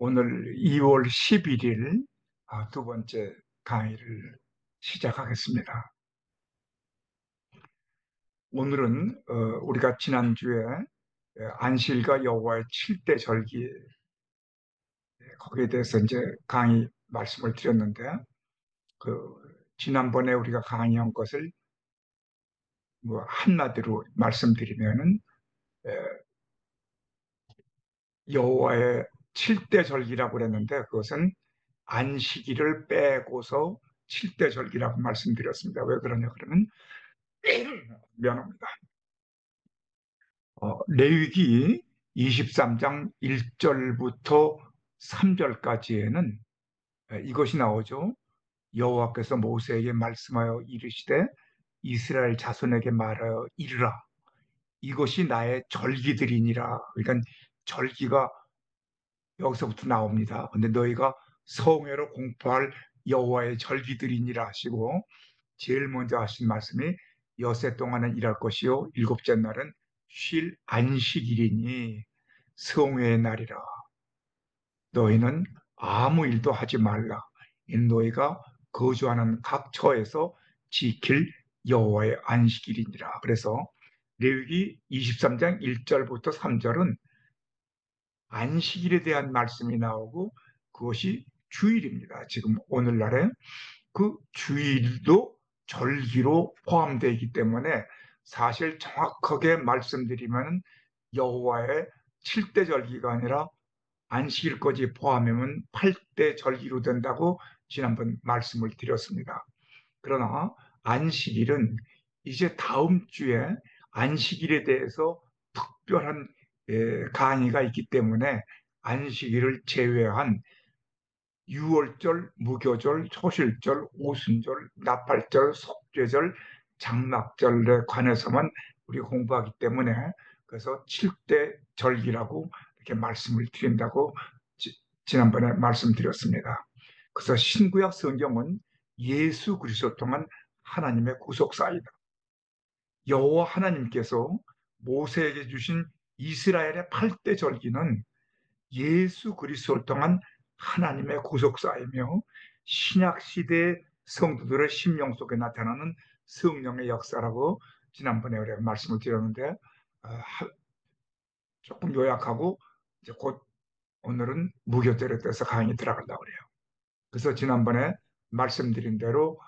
오늘 2월 11일 두 번째 강의를 시작하겠습니다. 오늘은 우리가 지난주에 안식일과 여호와의 7대 절기 거기에 대해서 이제 강의 말씀을 드렸는데 그 지난번에 우리가 강의한 것을 뭐 한마디로 말씀드리면은 에, 여호와의 7대 절기라고 그랬는데 그것은 안식일을 빼고서 7대 절기라고 말씀드렸습니다. 왜 그러냐 그러면 미안합니다. 레위기 23장 1절부터 3절까지에는 이것이 나오죠. 여호와께서 모세에게 말씀하여 이르시되 이스라엘 자손에게 말하여 이르라. 이것이 나의 절기들이니라. 그러니까 절기가 여기서부터 나옵니다. 근데 너희가 성회로 공포할 여호와의 절기들이니라 하시고 제일 먼저 하신 말씀이 여세 동안은 일할 것이요 일곱째 날은 쉴 안식일이니 성회의 날이라. 너희는 아무 일도 하지 말라. 이 너희가 거주하는 각 처에서 지킬 여호와의 안식일이니라. 그래서 레위기 23장 1절부터 3절은 안식일에 대한 말씀이 나오고 그것이 주일입니다. 지금 오늘날에 그 주일도 절기로 포함되어 있기 때문에 사실 정확하게 말씀드리면 여호와의 7대 절기가 아니라 안식일까지 포함하면 8대 절기로 된다고 지난번 말씀을 드렸습니다. 그러나 안식일은 이제 다음 주에 안식일에 대해서 특별한 강의가 있기 때문에 안식일을 제외한 유월절, 무교절, 초실절, 오순절, 나팔절, 속죄절, 장막절에 관해서만 우리가 공부하기 때문에 그래서 7대 절기라고 이렇게 말씀을 드린다고 지난번에 말씀드렸습니다. 그래서 신구약 성경은 예수 그리스도 통한 하나님의 구속사이다. 여호와 하나님께서 모세에게 주신 이스라엘의 8대 절기는 예수 그리스도를 통한 하나님의 구속사이며 신약 시대의 성도들의 심령 속에 나타나는 성령의 역사라고 지난번에 우리가 말씀을 드렸는데 조금 요약하고 이제 곧 오늘은 무교절에 대해서 강의 들어가려고 그래요. 그래서 지난번에 말씀드린 대로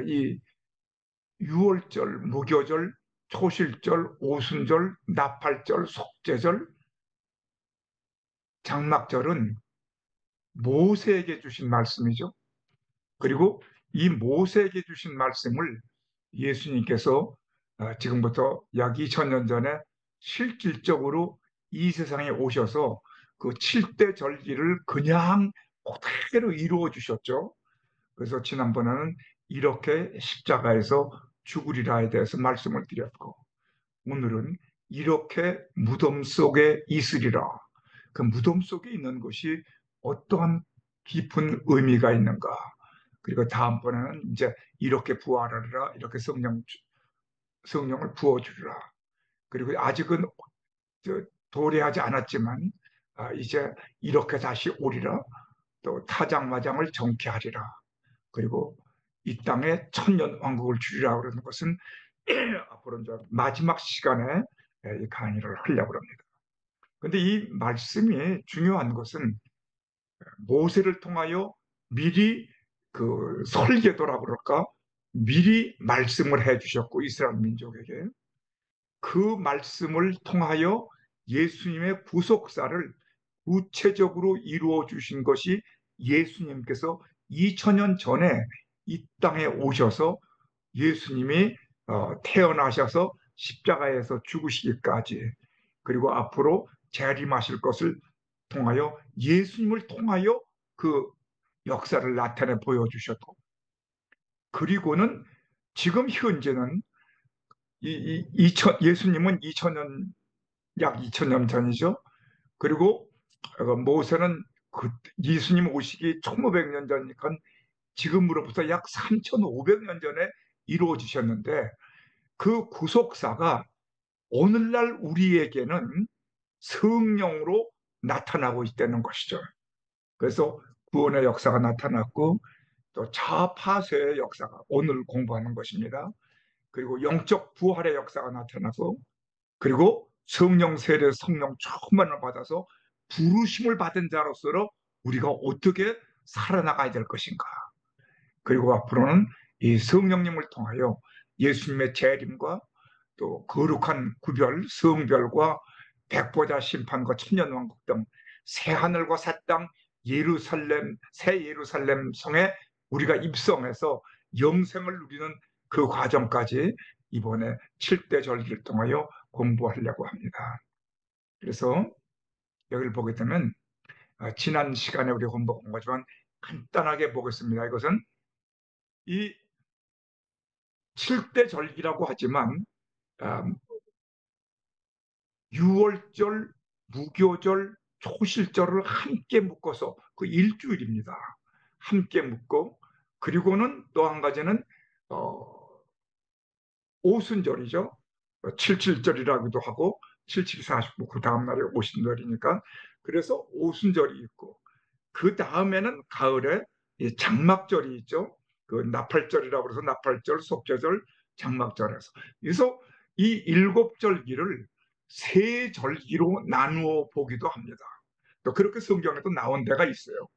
이 유월절, 무교절, 초실절, 오순절, 나팔절, 속죄절, 장막절은 모세에게 주신 말씀이죠. 그리고 이 모세에게 주신 말씀을 예수님께서 지금부터 약 2000년 전에 실질적으로 이 세상에 오셔서 그 7대 절기를 그냥 그대로 이루어 주셨죠. 그래서 지난번에는 이렇게 십자가에서 죽으리라에 대해서 말씀을 드렸고 오늘은 이렇게 무덤 속에 있으리라. 그 무덤 속에 있는 것이 어떠한 깊은 의미가 있는가. 그리고 다음번에는 이제 이렇게 부활하리라. 이렇게 성령을 부어주리라. 그리고 아직은 도래하지 않았지만 이제 이렇게 다시 오리라. 또 타작마장을 정케하리라. 그리고 이 땅에 천년 왕국을 주리라 그러는 것은 앞으로 이제 마지막 시간에 이 강의를 하려고 합니다. 그런데 이 말씀이 중요한 것은 모세를 통하여 미리 그 설계도라 그럴까? 미리 말씀을 해 주셨고 이스라엘 민족에게 그 말씀을 통하여 예수님의 구속사를 구체적으로 이루어 주신 것이 예수님께서 2000년 전에 이 땅에 오셔서 예수님이 태어나셔서 십자가에서 죽으시기까지 그리고 앞으로 재림하실 것을 통하여 예수님을 통하여 그 역사를 나타내 보여주셨고 그리고는 지금 현재는 예수님은 2000년 약 2000년 전이죠. 그리고 모세는 예수님 오시기 1500년 전이니까 지금으로부터 약 3500년 전에 이루어지셨는데 그 구속사가 오늘날 우리에게는 성령으로 나타나고 있다는 것이죠. 그래서 구원의 역사가 나타났고 또 자파쇄의 역사가 오늘 공부하는 것입니다. 그리고 영적 부활의 역사가 나타나고 그리고 성령 세례 성령 충만을 받아서 부르심을 받은 자로서 우리가 어떻게 살아나가야 될 것인가. 그리고 앞으로는 이 성령님을 통하여 예수님의 재림과 또 거룩한 구별, 성별과 백보자 심판과 천년왕국 등 새하늘과 새 땅, 예루살렘, 새 예루살렘 성에 우리가 입성해서 영생을 누리는 그 과정까지 이번에 7대 절기를 통하여 공부하려고 합니다. 그래서 여기를 보게 되면 지난 시간에 우리 공부한 거지만 간단하게 보겠습니다. 이것은 이 7대 절기라고 하지만 아, 유월절, 무교절, 초실절을 함께 묶어서 그 일주일입니다. 함께 묶고 그리고는 또 한 가지는 어, 오순절이죠. 77절이라고도 하고 7749, 그 다음날이 오순절이니까 그래서 오순절이 있고 그 다음에는 가을에 장막절이 있죠. 그 나팔절이라고 해서 나팔절, 속죄절, 장막절에서. 그래서 이 일곱 절기를 세 절기로 나누어 보기도 합니다. 또 그렇게 성경에도 나온 데가 있어요.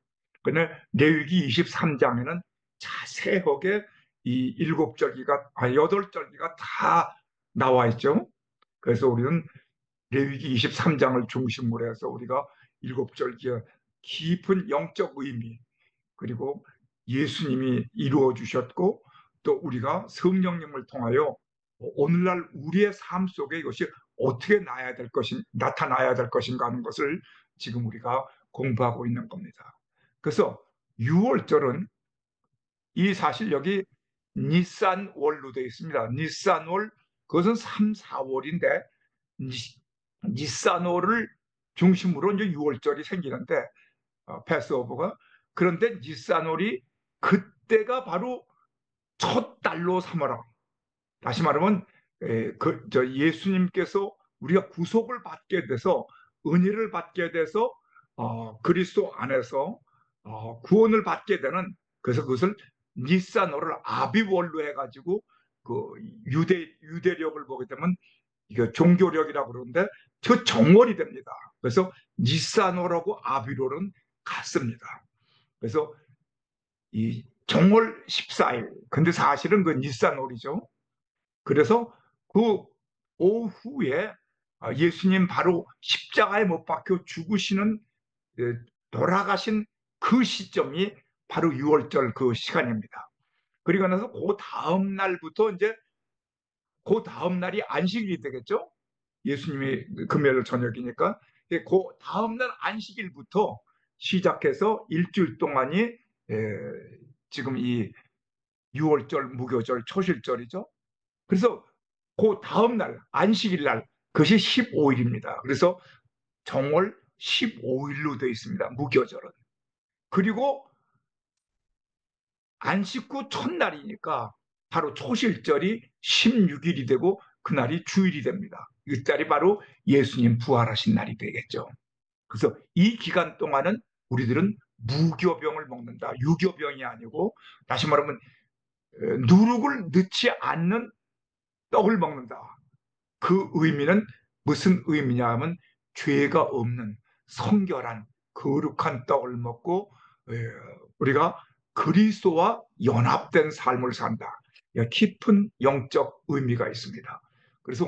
근데 레위기 23장에는 자세하게 이 일곱 절기가, 여덟 절기가 다 나와 있죠. 그래서 우리는 레위기 23장을 중심으로 해서 우리가 일곱 절기의 깊은 영적 의미 그리고 예수님이 이루어 주셨고 또 우리가 성령님을 통하여 오늘날 우리의 삶 속에 이것이 어떻게 나타나야 될 것인가 하는 것을 지금 우리가 공부하고 있는 겁니다. 그래서 6월절은 이 사실 여기 니산월로 되어 있습니다. 니산월 그것은 3, 4월인데 니산월을 중심으로 이제 6월절이 생기는데 패스오버가 그런데 니산월이 그때가 바로 첫 달로 삼아라. 다시 말하면 예수님께서 우리가 구속을 받게 돼서 은혜를 받게 돼서 그리스도 안에서 구원을 받게 되는 그래서 그것을 니산월을 아비월로 해가지고 그 유대력을 보게 되면 이거 종교력이라고 그러는데 그 정월이 됩니다. 그래서 니산월하고 아비월은 같습니다. 그래서 이 정월 14일 근데 사실은 그 니산월이죠. 그래서 그 오후에 예수님 바로 십자가에 못 박혀 죽으시는 돌아가신 그 시점이 바로 6월절 그 시간입니다. 그리고 나서 그 다음 날부터 이제 그 다음 날이 안식일이 되겠죠. 예수님이 금요일 저녁이니까 그 다음 날 안식일부터 시작해서 일주일 동안이 지금 이 6월절, 무교절, 초실절이죠. 그래서 그 다음 날 안식일 날 그것이 15일입니다. 그래서 정월 15일로 되어 있습니다. 무교절은. 그리고 안식 후 첫날이니까 바로 초실절이 16일이 되고 그날이 주일이 됩니다. 이 날이 바로 예수님 부활하신 날이 되겠죠. 그래서 이 기간 동안은 우리들은 무교병을 먹는다. 유교병이 아니고 다시 말하면 누룩을 넣지 않는 떡을 먹는다. 그 의미는 무슨 의미냐 하면 죄가 없는 성결한 거룩한 떡을 먹고 우리가 그리스도와 연합된 삶을 산다. 깊은 영적 의미가 있습니다. 그래서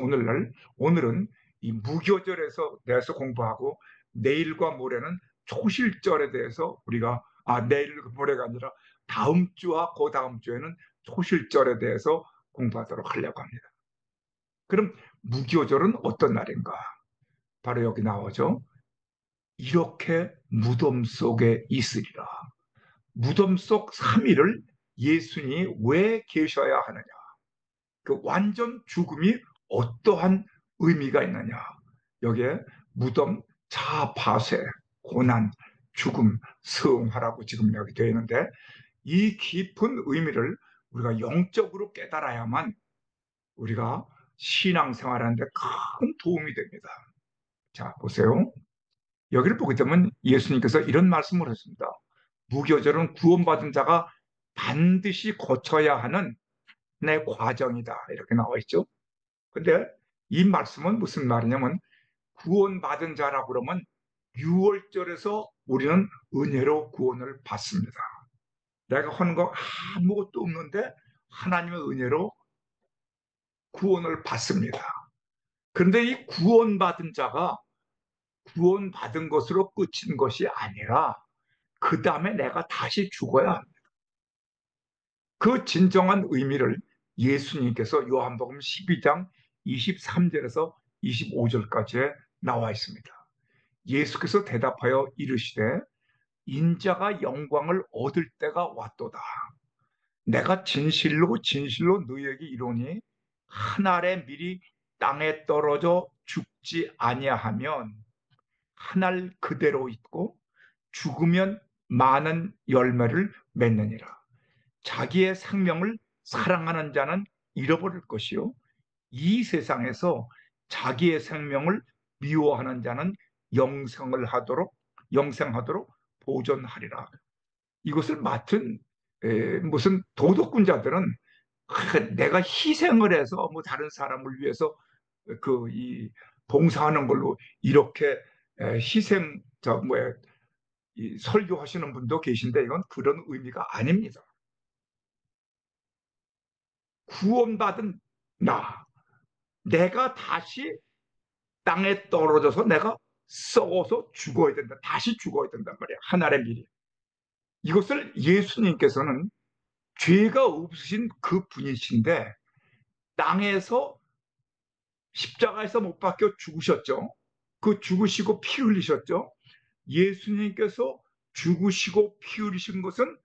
오늘은 이 무교절에서 대해서 공부하고 내일과 모레는 초실절에 대해서 우리가 내일 모레가 아니라 다음 주와 그 다음 주에는 초실절에 대해서 공부하도록 하려고 합니다. 그럼 무교절은 어떤 날인가? 바로 여기 나오죠. 이렇게 무덤 속에 있으리라. 무덤 속 3일을 예수님이 왜 계셔야 하느냐? 그 완전 죽음이 어떠한 의미가 있느냐? 여기에 무덤, 자파쇄, 고난, 죽음, 성화라고 지금 여기 되어 있는데 이 깊은 의미를 우리가 영적으로 깨달아야만 우리가 신앙생활하는데 큰 도움이 됩니다. 자, 보세요. 여기를 보게 되면 예수님께서 이런 말씀을 하십니다. 무교절은 구원받은 자가 반드시 거쳐야 하는 내 과정이다. 이렇게 나와 있죠. 근데 이 말씀은 무슨 말이냐면 구원받은 자라고 그러면 6월절에서 우리는 은혜로 구원을 받습니다. 내가 하는 거 아무것도 없는데 하나님의 은혜로 구원을 받습니다. 그런데 이 구원받은 자가 구원받은 것으로 끝인 것이 아니라 그 다음에 내가 다시 죽어야 합니다. 그 진정한 의미를 예수님께서 요한복음 12장 23절에서 25절까지에 나와 있습니다. 예수께서 대답하여 이르시되 인자가 영광을 얻을 때가 왔도다. 내가 진실로 진실로 너희에게 이르노니 한 알의 밀이 땅에 떨어져 죽지 아니하면 한 알 그대로 있고 죽으면 많은 열매를 맺느니라. 자기의 생명을 사랑하는 자는 잃어버릴 것이요 이 세상에서 자기의 생명을 미워하는 자는 영생하도록 보존하리라. 이것을 맡은 무슨 도덕군자들은 내가 희생을 해서 뭐 다른 사람을 위해서 이 봉사하는 걸로 이렇게 희생 저 뭐야 이 설교하시는 분도 계신데 이건 그런 의미가 아닙니다. 구원받은 나, 내가 다시 땅에 떨어져서 내가 썩어서 죽어야 된다. 다시 죽어야 된단 말이야. 하나의 미래. 이것을 예수님께서는 죄가 없으신 그 분이신데 땅에서 십자가에서 못 박혀 죽으셨죠. 그 죽으시고 피 흘리셨죠. 예수님께서 죽으시고 피 흘리신 것은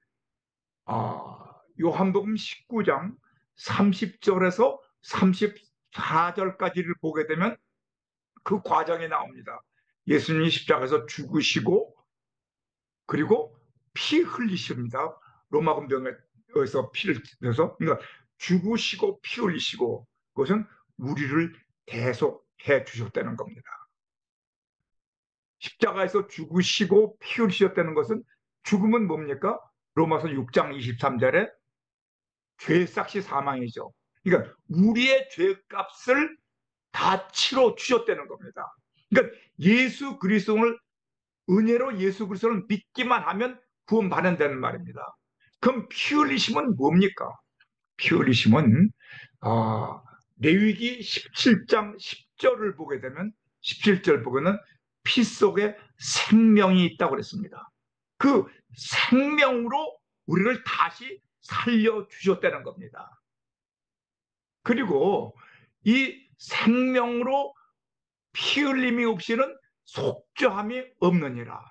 요한복음 19장 30절에서 34절까지를 보게 되면 그 과정이 나옵니다. 예수님이 십자가에서 죽으시고 그리고 피 흘리십니다. 로마군병에서 피를 흘려서 그러니까 죽으시고 피 흘리시고 그것은 우리를 대속해 주셨다는 겁니다. 십자가에서 죽으시고 피 흘리셨다는 것은 죽음은 뭡니까? 로마서 6장 23절에 죄삭시 사망이죠. 그러니까 우리의 죄값을 다 치러 주셨다는 겁니다. 그러니까 예수 그리스도를 은혜로 예수 그리스도를 믿기만 하면 구원받는다는 말입니다. 그럼 피 흘리심은 뭡니까? 피 흘리심은 레위기 17장 10절을 보게 되면 17절 보고는 피 속에 생명이 있다고 그랬습니다. 그 생명으로 우리를 다시 살려주셨다는 겁니다. 그리고 이 생명으로 피 흘림이 없이는 속죄함이 없느니라.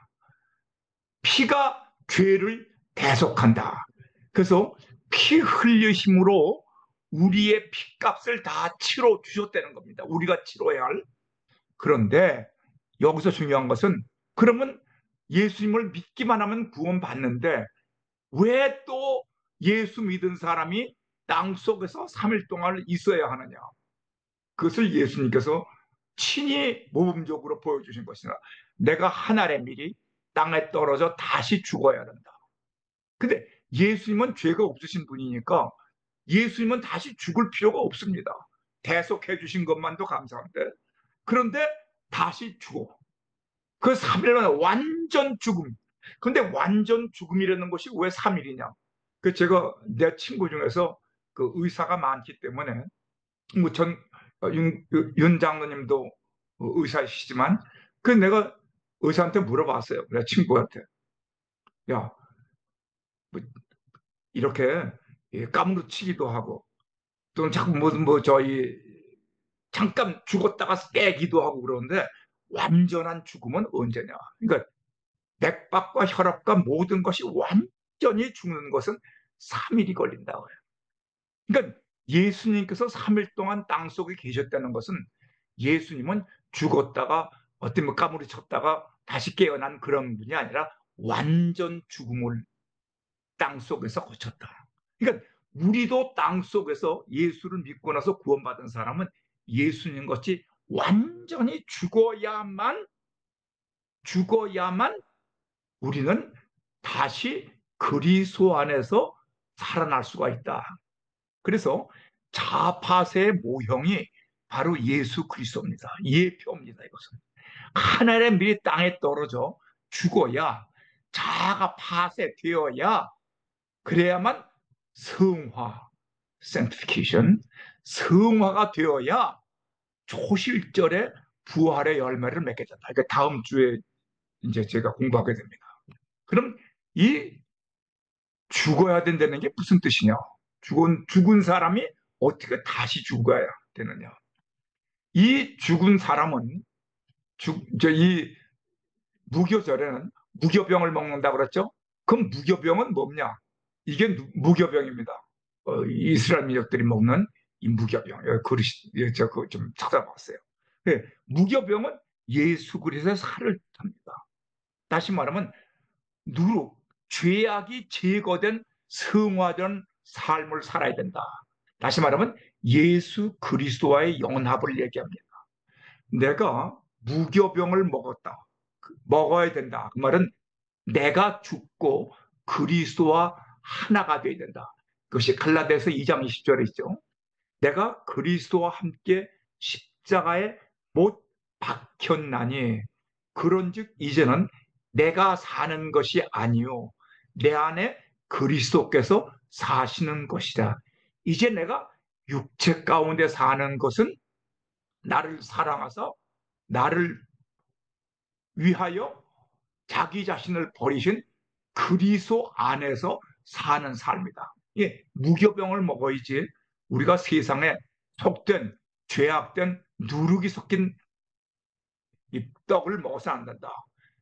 피가 죄를 대속한다. 그래서 피 흘리심으로 우리의 피값을 다 치러 주셨다는 겁니다. 우리가 치러야 할. 그런데 여기서 중요한 것은 그러면 예수님을 믿기만 하면 구원받는데 왜 또 예수 믿은 사람이 땅 속에서 3일 동안 있어야 하느냐? 그것을 예수님께서 친히 모범적으로 보여주신 것이나 내가 한 알의 밀이 땅에 떨어져 다시 죽어야 된다. 근데 예수님은 죄가 없으신 분이니까 예수님은 다시 죽을 필요가 없습니다. 대속해 주신 것만도 감사한데 그런데 다시 죽어. 그 3일은 완전 죽음. 근데 완전 죽음이라는 것이 왜 3일이냐? 그 제가 내 친구 중에서 그 의사가 많기 때문에 뭐전 윤 장로님도 의사이시지만 그 내가 의사한테 물어봤어요. 내 친구한테. 야, 뭐 이렇게 까무러치기도 하고 또는 자꾸 뭐 저희 잠깐 죽었다가 깨기도 하고 그러는데 완전한 죽음은 언제냐? 그러니까 맥박과 혈압과 모든 것이 완전히 죽는 것은 3일이 걸린다고 해요. 그러니까 예수님께서 3일 동안 땅 속에 계셨다는 것은 예수님은 죽었다가 어떤 까무리쳤다가 다시 깨어난 그런 분이 아니라 완전 죽음을 땅 속에서 거쳤다. 그러니까 우리도 땅 속에서 예수를 믿고 나서 구원받은 사람은 예수님 같이 완전히 죽어야만 죽어야만 우리는 다시 그리스도 안에서 살아날 수가 있다. 그래서 자파세의 모형이 바로 예수 그리스도입니다. 예표입니다. 이것은 하늘의 밀이 땅에 떨어져 죽어야, 자아가 파쇄되어야, 그래야만 성화, sanctification, 성화가 되어야 초실절에 부활의 열매를 맺게 된다. 그러니까 다음 주에 이제 제가 공부하게 됩니다. 그럼 이 죽어야 된다는 게 무슨 뜻이냐? 죽은 사람이 어떻게 다시 죽어야 되느냐? 이 죽은 사람은 이 무교절에는 무교병을 먹는다고 그랬죠? 그럼 무교병은 뭐냐? 이게 무교병입니다. 이스라엘 민족들이 먹는 이 무교병. 제가 그거 좀 찾아봤어요. 네, 무교병은 예수 그리스도의 살을 뜻합니다. 다시 말하면 누룩, 죄악이 제거된 성화된 삶을 살아야 된다. 다시 말하면 예수 그리스도와의 연합을 얘기합니다. 내가 무교병을 먹어야 된다. 그 말은 내가 죽고 그리스도와 하나가 되어야 된다. 그것이 갈라디아서 2장 20절에 있죠. 내가 그리스도와 함께 십자가에 못 박혔나니 그런즉 이제는 내가 사는 것이 아니요 내 안에 그리스도께서 사시는 것이다. 이제 내가 육체 가운데 사는 것은 나를 사랑하사 나를 위하여 자기 자신을 버리신 그리스도 안에서 사는 삶이다. 예, 무교병을 먹어야지 우리가 세상에 속된 죄악된 누룩이 섞인 이 떡을 먹어서 안 된다.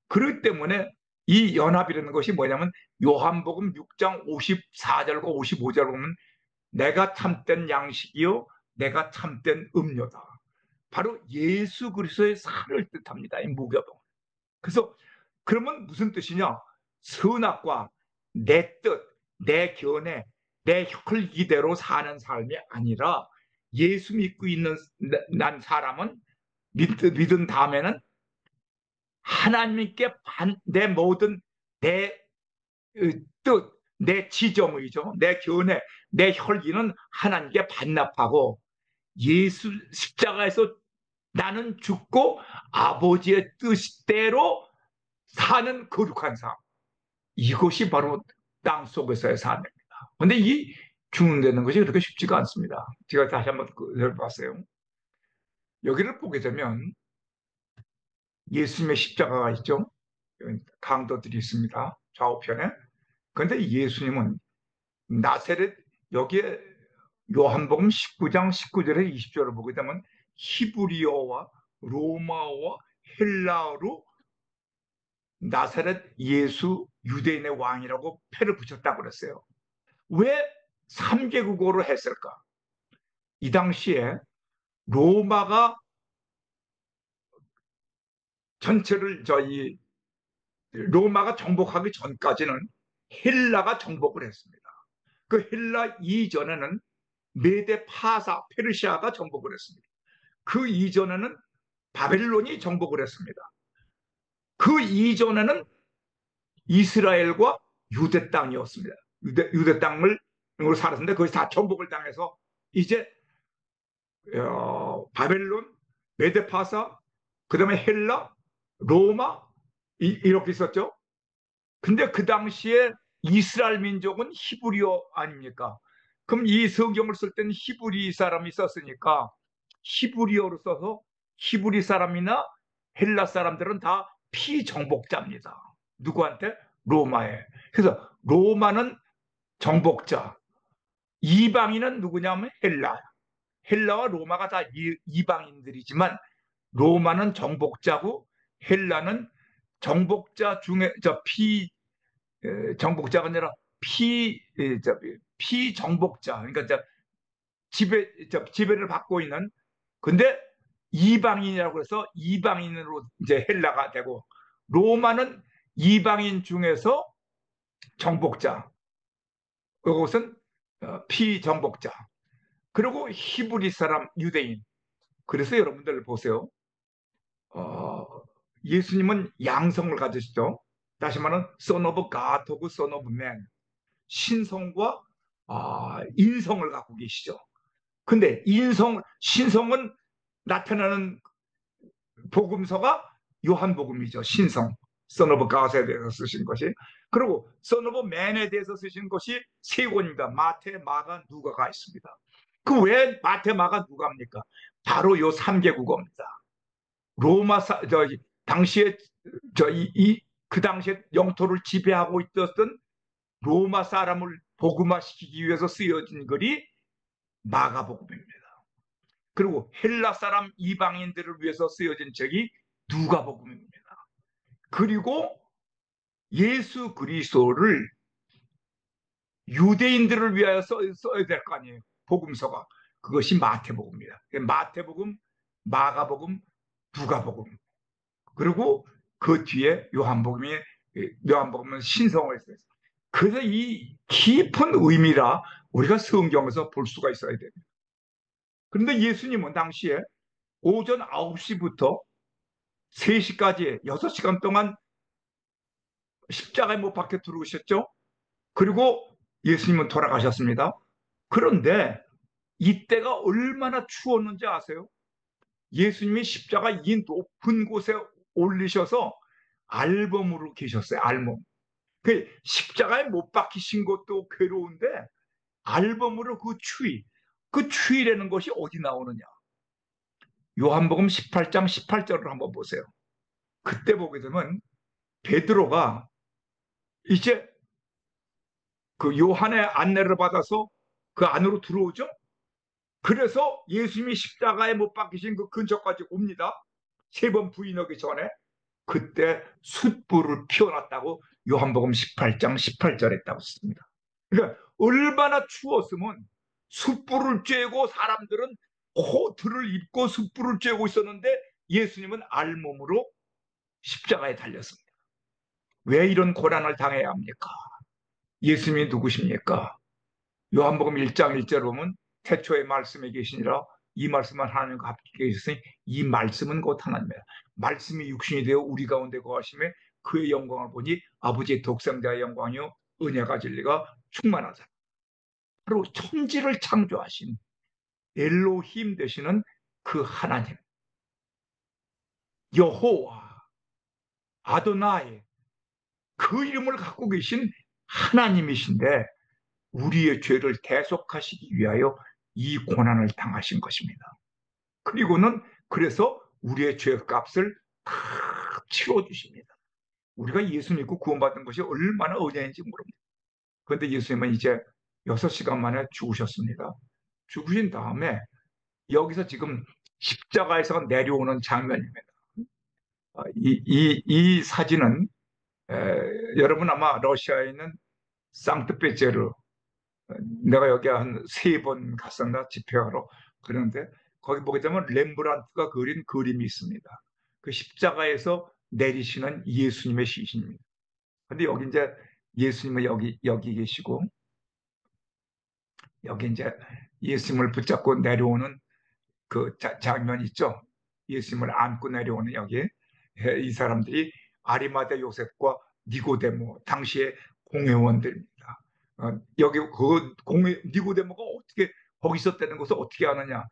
그렇기 때문에 이 연합이라는 것이 뭐냐면 요한복음 6장 54절과 55절 보면 내가 참된 양식이요 내가 참된 음료다. 바로 예수 그리스도의 살을 뜻합니다. 이 무교병. 그래서 그러면 무슨 뜻이냐? 선악과 내 뜻, 내 견해, 내 혈기대로 사는 삶이 아니라 예수 믿고 있는 난 사람은 믿은 다음에는 하나님께 내 모든 내 뜻, 내 지정의죠, 내 견해, 내 혈기는 하나님께 반납하고 예수 십자가에서 나는 죽고 아버지의 뜻대로 사는 거룩한 삶. 이것이 바로 땅 속에서의 삶입니다. 그런데 이 죽는다는 것이 그렇게 쉽지가 않습니다. 제가 다시 한번 봤어요. 여기를 보게 되면 예수님의 십자가가 있죠. 강도들이 있습니다. 좌우편에. 그런데 예수님은 나세렛, 여기에 요한복음 19장 19절에 20절을 보게 되면 히브리어와 로마어와 헬라어로 나사렛 예수 유대인의 왕이라고 패를 붙였다고 그랬어요. 왜 3개국어로 했을까? 이 당시에 로마가 전체를 로마가 정복하기 전까지는 헬라가 정복을 했습니다. 그 헬라 이전에는 메데 파사 페르시아가 정복을 했습니다. 그 이전에는 바벨론이 정복을 했습니다. 그 이전에는 이스라엘과 유대 땅이었습니다. 유대 땅을 살았는데 거기서 다 정복을 당해서 이제 바벨론, 메데파사, 그 다음에 헬라, 로마 이렇게 있었죠. 근데 그 당시에 이스라엘 민족은 히브리어 아닙니까? 그럼 이 성경을 쓸 때는 히브리 사람이 썼으니까 히브리어로 써서 히브리 사람이나 헬라 사람들은 다 피정복자입니다. 누구한테? 로마에. 그래서 로마는 정복자, 이방인은 누구냐면 헬라. 헬라와 로마가 다 이방인들이지만 로마는 정복자고 헬라는 정복자 중에 정복자가 아니라 피정복자, 그러니까 지배를 받고 있는. 근데 이방인이라고 해서 이방인으로 이제 헬라가 되고, 로마는 이방인 중에서 정복자, 그것은 피정복자. 그리고 히브리 사람 유대인. 그래서 여러분들 보세요. 어, 예수님은 양성을 가지시죠. 다시 말하면 Son of God하고 Son of Man, 신성과 인성을 갖고 계시죠. 근데 신성은 나타나는 복음서가 요한복음이죠. 신성, Son of God에 대해서 쓰신 것이. 그리고 Son of Man에 대해서 쓰신 것이 세 권입니다. 마태, 마가, 누가가 있습니다. 그 왜 마태, 마가, 누가입니까? 바로 요 3개국어입니다. 당시에 그 당시에 영토를 지배하고 있었던 로마 사람을 복음화시키기 위해서 쓰여진 글이 마가복음입니다. 그리고 헬라 사람 이방인들을 위해서 쓰여진 책이 누가복음입니다. 그리고 예수 그리스도를 유대인들을 위하여 써야 될 거 아니에요. 복음서가. 그것이 마태복음입니다. 마태복음, 마가복음, 누가복음. 그리고 그 뒤에 요한복음은 신성을 했어요. 그래서 이 깊은 의미라 우리가 성경에서 볼 수가 있어야 됩니다. 그런데 예수님은 당시에 오전 9시부터 3시까지 6시간 동안 십자가에 못 박혀 들어오셨죠? 그리고 예수님은 돌아가셨습니다. 그런데 이때가 얼마나 추웠는지 아세요? 예수님이 십자가 이 높은 곳에 올리셔서 알몸으로 계셨어요. 알몸. 그 십자가에 못 박히신 것도 괴로운데 알몸으로 그 추위라는 것이 어디 나오느냐? 요한복음 18장 18절을 한번 보세요. 그때 보게 되면 베드로가 이제 그 요한의 안내를 받아서 그 안으로 들어오죠. 그래서 예수님이 십자가에 못 박히신 그 근처까지 옵니다. 3번 부인하기 전에. 그때 숯불을 피워놨다고 요한복음 18장 18절에 했다고 했습니다. 그러니까 얼마나 추웠으면 숯불을 쬐고 사람들은 코트를 입고 숯불을 쬐고 있었는데 예수님은 알몸으로 십자가에 달렸습니다. 왜 이런 고난을 당해야 합니까? 예수님이 누구십니까? 요한복음 1장 1절 보면 태초에 말씀에 계시니라 이 말씀은 하나님과 함께 계셨으니 이 말씀은 곧 하나님이라. 말씀이 육신이 되어 우리 가운데 거하심에 그의 영광을 보니 아버지의 독생자의 영광이요 은혜가 진리가 충만하다. 바로 천지를 창조하신 엘로힘 되시는 그 하나님 여호와 아도나이 그 이름을 갖고 계신 하나님이신데 우리의 죄를 대속하시기 위하여 이 고난을 당하신 것입니다. 그리고는 그래서 우리의 죄값을 다 치러주십니다. 우리가 예수 믿고 구원받은 것이 얼마나 은혜인지 모릅니다. 그런데 예수님은 이제 6시간 만에 죽으셨습니다. 죽으신 다음에 여기서 지금 십자가에서 내려오는 장면입니다. 이 사진은 여러분 아마 러시아에 있는 상트페테르 내가 여기 한 3번 갔었나 집회하러. 그런데 거기 보게 되면 렘브란트가 그린 그림이 있습니다. 그 십자가에서 내리시는 예수님의 시신입니다. 근데 여기 이제 예수님은 여기 계시고 여기 이제 예수님을 붙잡고 내려오는 그 장면 있죠. 예수님을 안고 내려오는 여기 이 사람들이 아리마대 요셉과 니고데모 당시의 공회원들입니다. 여기 그 니고데모가 어떻게 거기 있었다는 것을 어떻게 아느냐?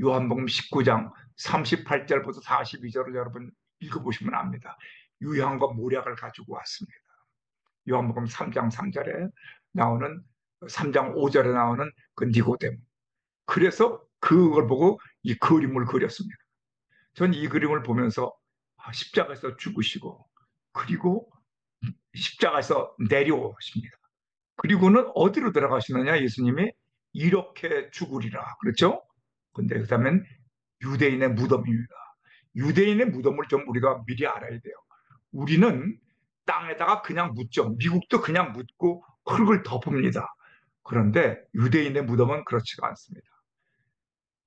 요한복음 19장 38절부터 42절을 여러분 읽어보시면 압니다. 유향과 모략을 가지고 왔습니다. 요한복음 3장 3절에 나오는 3장 5절에 나오는 그 니고데모. 그래서 그걸 보고 이 그림을 그렸습니다. 전 이 그림을 보면서 십자가에서 죽으시고 그리고 십자가에서 내려오십니다. 그리고는 어디로 들어가시느냐? 예수님이 이렇게 죽으리라. 그렇죠? 근데 그다음엔 유대인의 무덤입니다. 유대인의 무덤을 좀 우리가 미리 알아야 돼요. 우리는 땅에다가 그냥 묻죠. 미국도 그냥 묻고 흙을 덮습니다. 그런데 유대인의 무덤은 그렇지가 않습니다.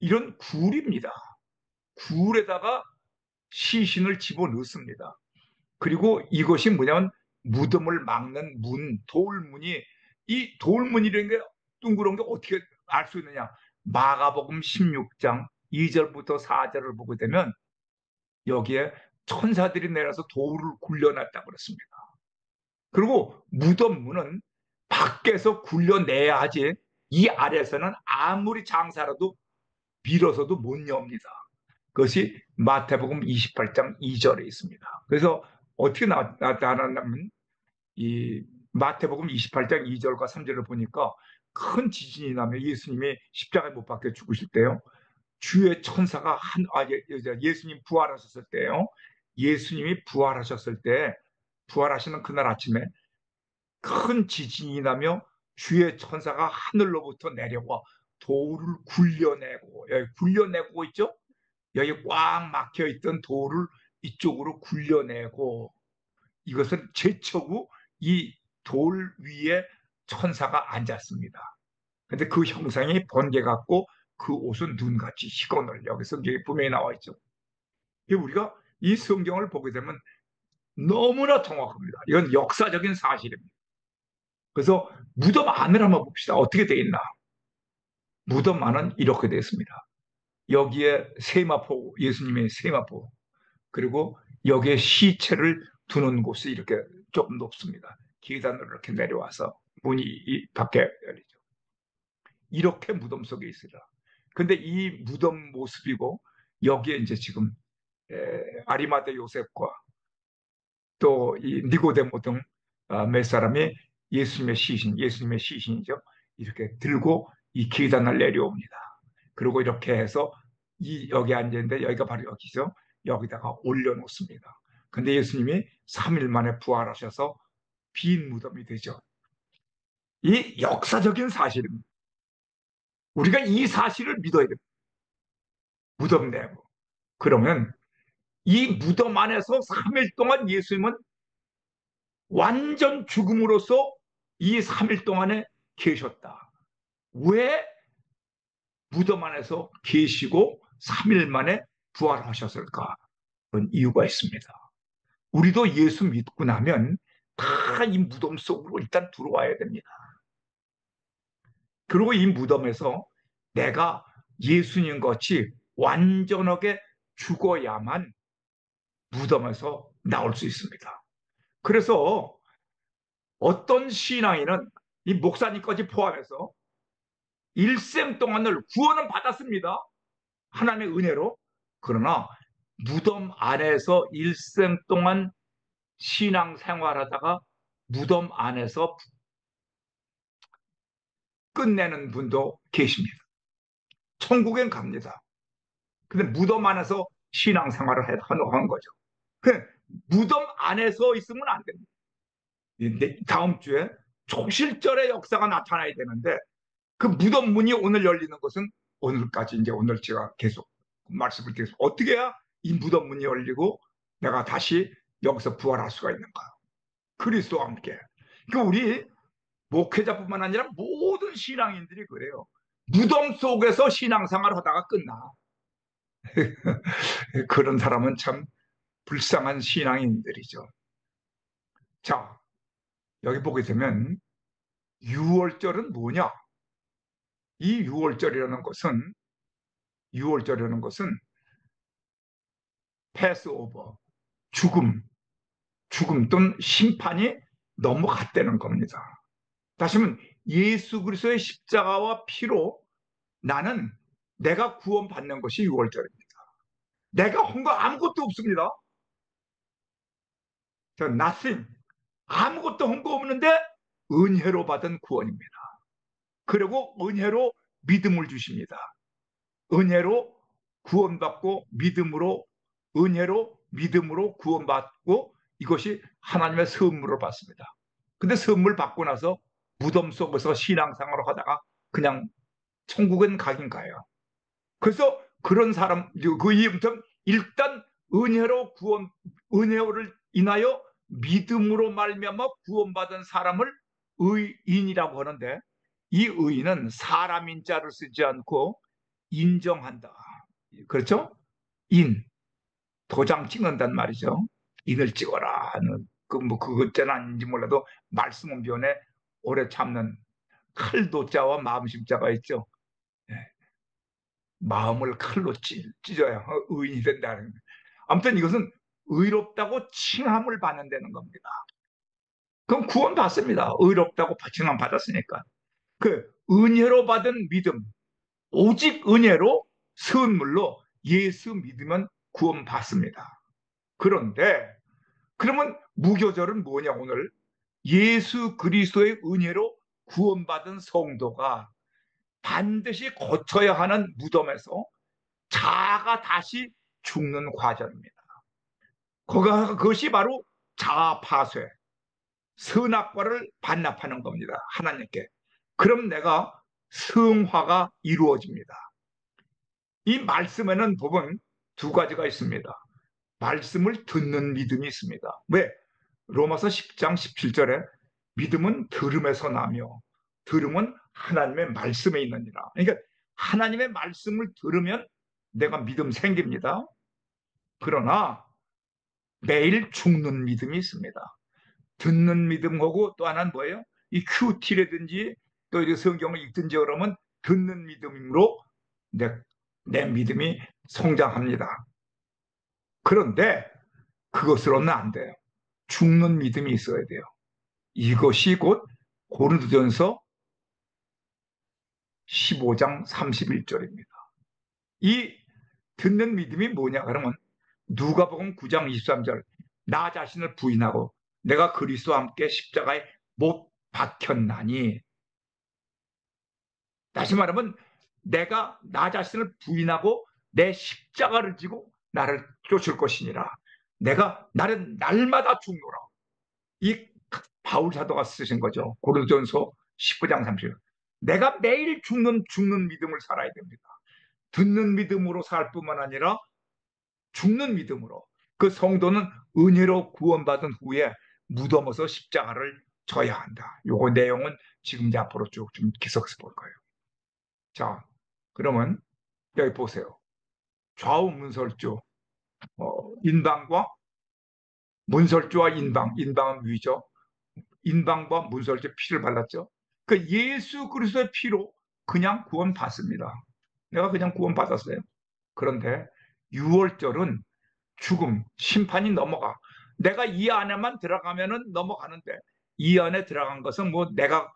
이런 굴입니다. 굴에다가 시신을 집어넣습니다. 그리고 이것이 뭐냐면 무덤을 막는 돌문이 이 돌문이라는 게 둥그런 게 어떻게 알 수 있느냐? 마가복음 16장 2절부터 4절을 보게 되면 여기에 천사들이 내려서 돌을 굴려놨다고 그랬습니다. 그리고 무덤 문은 밖에서 굴려내야 하지 이 아래에서는 아무리 장사라도 밀어서도 못 엽니다. 그것이 마태복음 28장 2절에 있습니다. 그래서 어떻게 나타나냐면 이 마태복음 28장 2절과 3절을 보니까 큰 지진이 나며 예수님이 십자가에 못 박혀 죽으실 때요. 주의 천사가 예수님 부활하셨을 때요. 예수님이 부활하셨을 때 부활하시는 그날 아침에 큰 지진이 나며 주의 천사가 하늘로부터 내려와 돌을 굴려내고 여기 굴려내고 있죠? 여기 꽉 막혀 있던 돌을 이쪽으로 굴려내고 이것은 제쳐고 이 돌 위에 천사가 앉았습니다. 근데 그 형상이 번개 같고 그 옷은 눈같이 희건을 여기 성경에 분명히 나와 있죠. 우리가 이 성경을 보게 되면 너무나 정확합니다. 이건 역사적인 사실입니다. 그래서 무덤 안을 한번 봅시다. 어떻게 되어 있나? 무덤 안은 이렇게 되어 있습니다. 여기에 세마포, 예수님의 세마포, 그리고 여기에 시체를 두는 곳이 이렇게 조금 높습니다. 계단으로 이렇게 내려와서 문이 밖에 열리죠. 이렇게 무덤 속에 있으라. 근데 이 무덤 모습이고 여기에 이제 지금 아리마대 요셉과 또 이 니고데모 등 몇 사람이 예수님의 시신이죠. 이렇게 들고 이 계단을 내려옵니다. 그리고 이렇게 해서 여기 앉아있는데 여기가 바로 여기죠. 여기다가 올려놓습니다. 근데 예수님이 3일 만에 부활하셔서 빈 무덤이 되죠. 이 역사적인 사실입니다. 우리가 이 사실을 믿어야 됩니다. 무덤 내고. 그러면 이 무덤 안에서 3일 동안 예수님은 완전 죽음으로써 이 3일 동안에 계셨다. 왜 무덤 안에서 계시고 3일 만에 부활하셨을까? 그런 이유가 있습니다. 우리도 예수 믿고 나면 다 이 무덤 속으로 일단 들어와야 됩니다. 그리고 이 무덤에서 내가 예수님 같이 완전하게 죽어야만 무덤에서 나올 수 있습니다. 그래서 어떤 신앙인은 이 목사님까지 포함해서 일생 동안을 구원은 받았습니다. 하나님의 은혜로. 그러나 무덤 안에서 일생 동안 신앙 생활하다가 무덤 안에서 끝내는 분도 계십니다. 천국엔 갑니다. 근데 무덤 안에서 신앙 생활을 하는 거죠. 무덤 안에서 있으면 안 됩니다. 다음 주에 초실절의 역사가 나타나야 되는데 그 무덤 문이 오늘 열리는 것은 오늘까지 이제 오늘 제가 계속 말씀을 드리겠습니다. 어떻게 해야 이 무덤 문이 열리고 내가 다시 여기서 부활할 수가 있는가? 그리스도와 함께. 그러니까 우리 목회자뿐만 아니라 모든 신앙인들이 그래요. 무덤 속에서 신앙생활을 하다가 끝나. 그런 사람은 참 불쌍한 신앙인들이죠. 자, 여기 보게 되면 6월절은 뭐냐? 이 6월절이라는 것은 패스오버, 죽음 또는 심판이 넘어갔다는 겁니다. 다시 말하면 예수 그리스도의 십자가와 피로 나는 내가 구원받는 것이 6월절입니다. 내가 한 거 아무것도 없습니다. 저 nothing. 아무것도 한 거 없는데 은혜로 받은 구원입니다. 그리고 은혜로 믿음을 주십니다. 은혜로 구원받고 은혜로 믿음으로 구원받고 이것이 하나님의 선물을 받습니다. 근데 선물 받고 나서 무덤 속에서 신앙생활을 하다가 그냥 천국은 가긴 가요. 그래서 그런 사람 그 이유부터 일단 은혜를 인하여 믿음으로 말미암아 구원받은 사람을 의인이라고 하는데 이 의인은 사람인 자를 쓰지 않고 인정한다. 그렇죠? 도장 찍는단 말이죠. 인을 찍어라 하는 그것자는 아닌지 몰라도 말씀은 변해 오래 참는 칼도자와 마음심자가 있죠. 예. 마음을 칼로 찢어야 의인이 된다는. 아무튼 이것은 의롭다고 칭함을 받는다는 겁니다. 그럼 구원 받습니다. 의롭다고 칭함 받았으니까. 그 은혜로 받은 믿음, 오직 은혜로 선물로 예수 믿으면 구원 받습니다. 그런데 그러면 무교절은 뭐냐 오늘 예수 그리스도의 은혜로 구원받은 성도가 반드시 거쳐야 하는 무덤에서 자아가 다시 죽는 과정입니다. 그것이 바로 자아 파쇄, 선악과를 반납하는 겁니다. 하나님께. 그럼 내가 성화가 이루어집니다. 이 말씀에는 보면 두 가지가 있습니다. 말씀을 듣는 믿음이 있습니다. 왜? 로마서 10장 17절에 믿음은 들음에서 나며 들음은 하나님의 말씀에 있느니라. 그러니까 하나님의 말씀을 들으면 내가 믿음 생깁니다. 그러나 매일 죽는 믿음이 있습니다. 듣는 믿음하고 또 하나는 뭐예요? 이 큐티라든지 또 이렇게 성경을 읽든지 그러면 듣는 믿음으로 내 믿음이 성장합니다. 그런데 그것으로는 안 돼요. 죽는 믿음이 있어야 돼요. 이것이 곧 고린도전서 15장 31절입니다. 이 듣는 믿음이 뭐냐 그러면 누가복음 9장 23절 나 자신을 부인하고 내가 그리스도와 함께 십자가에 못 박혔나니 다시 말하면 내가 나 자신을 부인하고 내 십자가를 지고 나를 쫓을 것이니라. 내가 나는 날마다 죽노라. 이 바울 사도가 쓰신 거죠. 고린도전서 19장 30절. 내가 매일 죽는 믿음을 살아야 됩니다. 듣는 믿음으로 살 뿐만 아니라 죽는 믿음으로 그 성도는 은혜로 구원받은 후에 무덤에서 십자가를 져야 한다. 요거 내용은 지금 이제 앞으로 쭉 좀 기석해서 볼 거예요. 자, 그러면 여기 보세요. 좌우 문설주, 인방과 문설주와 인방은 위죠. 인방과 문설주에 피를 발랐죠. 그 예수 그리스도의 피로 그냥 구원 받습니다. 내가 그냥 구원 받았어요. 그런데 6월절은 죽음, 심판이 넘어가. 내가 이 안에만 들어가면은 넘어가는데 이 안에 들어간 것은 뭐 내가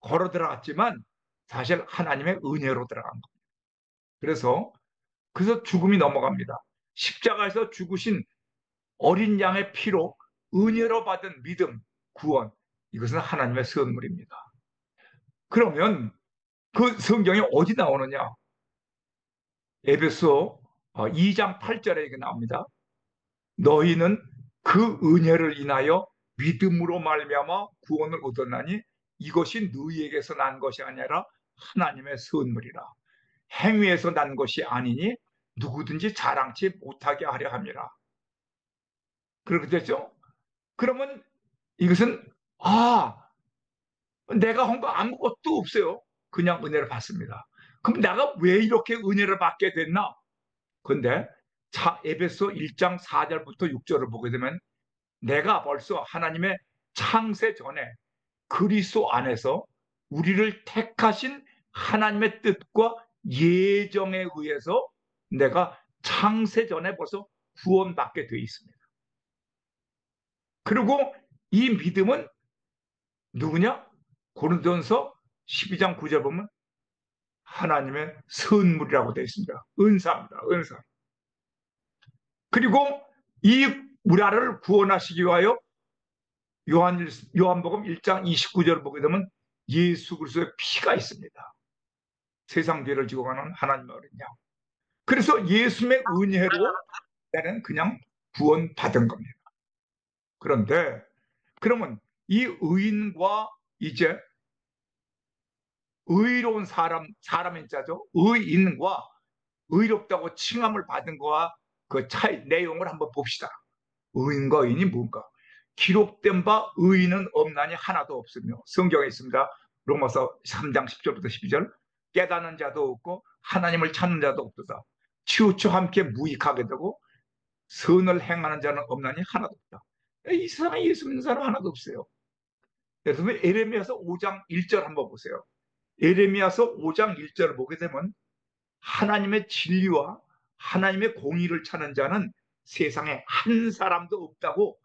걸어 들어갔지만 사실 하나님의 은혜로 들어간 겁니다. 그래서 죽음이 넘어갑니다. 십자가에서 죽으신 어린 양의 피로 은혜로 받은 믿음, 구원, 이것은 하나님의 선물입니다. 그러면 그 성경이 어디 나오느냐? 에베소 2장 8절에 이게 나옵니다. 너희는 그 은혜를 인하여 믿음으로 말미암아 구원을 얻었나니 이것이 너희에게서 난 것이 아니라 하나님의 선물이라. 행위에서 난 것이 아니니 누구든지 자랑치 못하게 하려 함이라. 그렇게 됐죠? 그러면 이것은 내가 한 거 아무것도 없어요. 그냥 은혜를 받습니다. 그럼 내가 왜 이렇게 은혜를 받게 됐나? 근데 에베소 1장 4절부터 6절을 보게 되면 내가 벌써 하나님의 창세 전에 그리스도 안에서 우리를 택하신 하나님의 뜻과 예정에 의해서 내가 창세 전에 벌써 구원받게 되어 있습니다. 그리고 이 믿음은 누구냐? 고린도전서 12장 9절 보면 하나님의 선물이라고 되어 있습니다. 은사입니다. 은사. 그리고 이 우리를 구원하시기 위하여 요한복음 1장 29절을 보게 되면 예수 그리스도의 피가 있습니다. 세상 죄를 지고 가는 하나님의 어린 양. 그래서 예수님의 은혜로 나는 그냥 구원받은 겁니다. 그런데 그러면 이 의인과 이제 의로운 사람인 자죠. 의인과 의롭다고 칭함을 받은 거와 그 차이 내용을 한번 봅시다. 의인과 의인이 뭔가? 기록된 바 의인은 없나니 하나도 없으며 성경에 있습니다. 로마서 3장 10절부터 12절 깨닫는 자도 없고 하나님을 찾는 자도 없도다. 치우쳐 함께 무익하게 되고 선을 행하는 자는 없나니 하나도 없다. 이 세상에 예수 믿는 사람 하나도 없어요. 여러분 에레미야서 5장 1절 한번 보세요. 에레미야서 5장 1절을 보게 되면 하나님의 진리와 하나님의 공의를 찾는 자는 세상에 한 사람도 없다고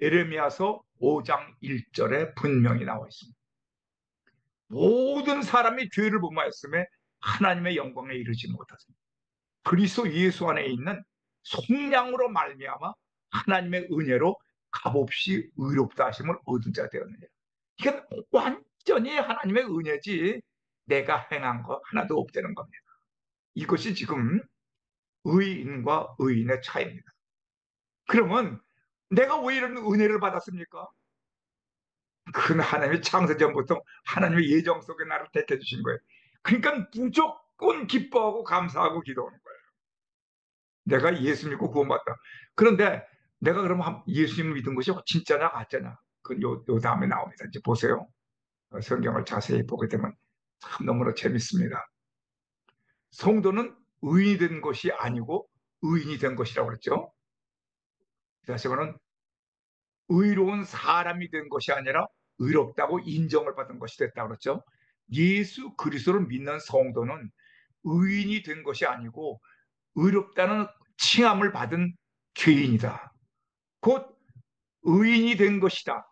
에레미야서 5장 1절에 분명히 나와 있습니다. 모든 사람이 죄를 범하였음에 하나님의 영광에 이르지 못하습니다. 그리스도 예수 안에 있는 속량으로 말미암아 하나님의 은혜로 값없이 의롭다 하심을 얻은 자 되었느냐. 이건 완전히 하나님의 은혜지 내가 행한 거 하나도 없다는 겁니다. 이것이 지금 의인과 의인의 차이입니다. 그러면 내가 왜 이런 은혜를 받았습니까? 그건 하나님의 창세전부터 하나님의 예정 속에 나를 택해 주신 거예요. 그러니까 무조건 기뻐하고 감사하고 기도하는 거예요. 내가 예수 믿고 구원받다. 그런데 내가 그러면 예수님을 믿은 것이 진짜냐 가짜냐? 요 다음에 나옵니다. 이제 보세요. 성경을 자세히 보게 되면 참 너무나 재밌습니다. 성도는 의인이 된 것이 아니고 의인이 된 것이라고 그랬죠. 다시 말하면 의로운 사람이 된 것이 아니라 의롭다고 인정을 받은 것이 됐다고 그랬죠. 예수 그리스도를 믿는 성도는 의인이 된 것이 아니고 의롭다는 칭함을 받은 죄인이다. 곧 의인이 된 것이다.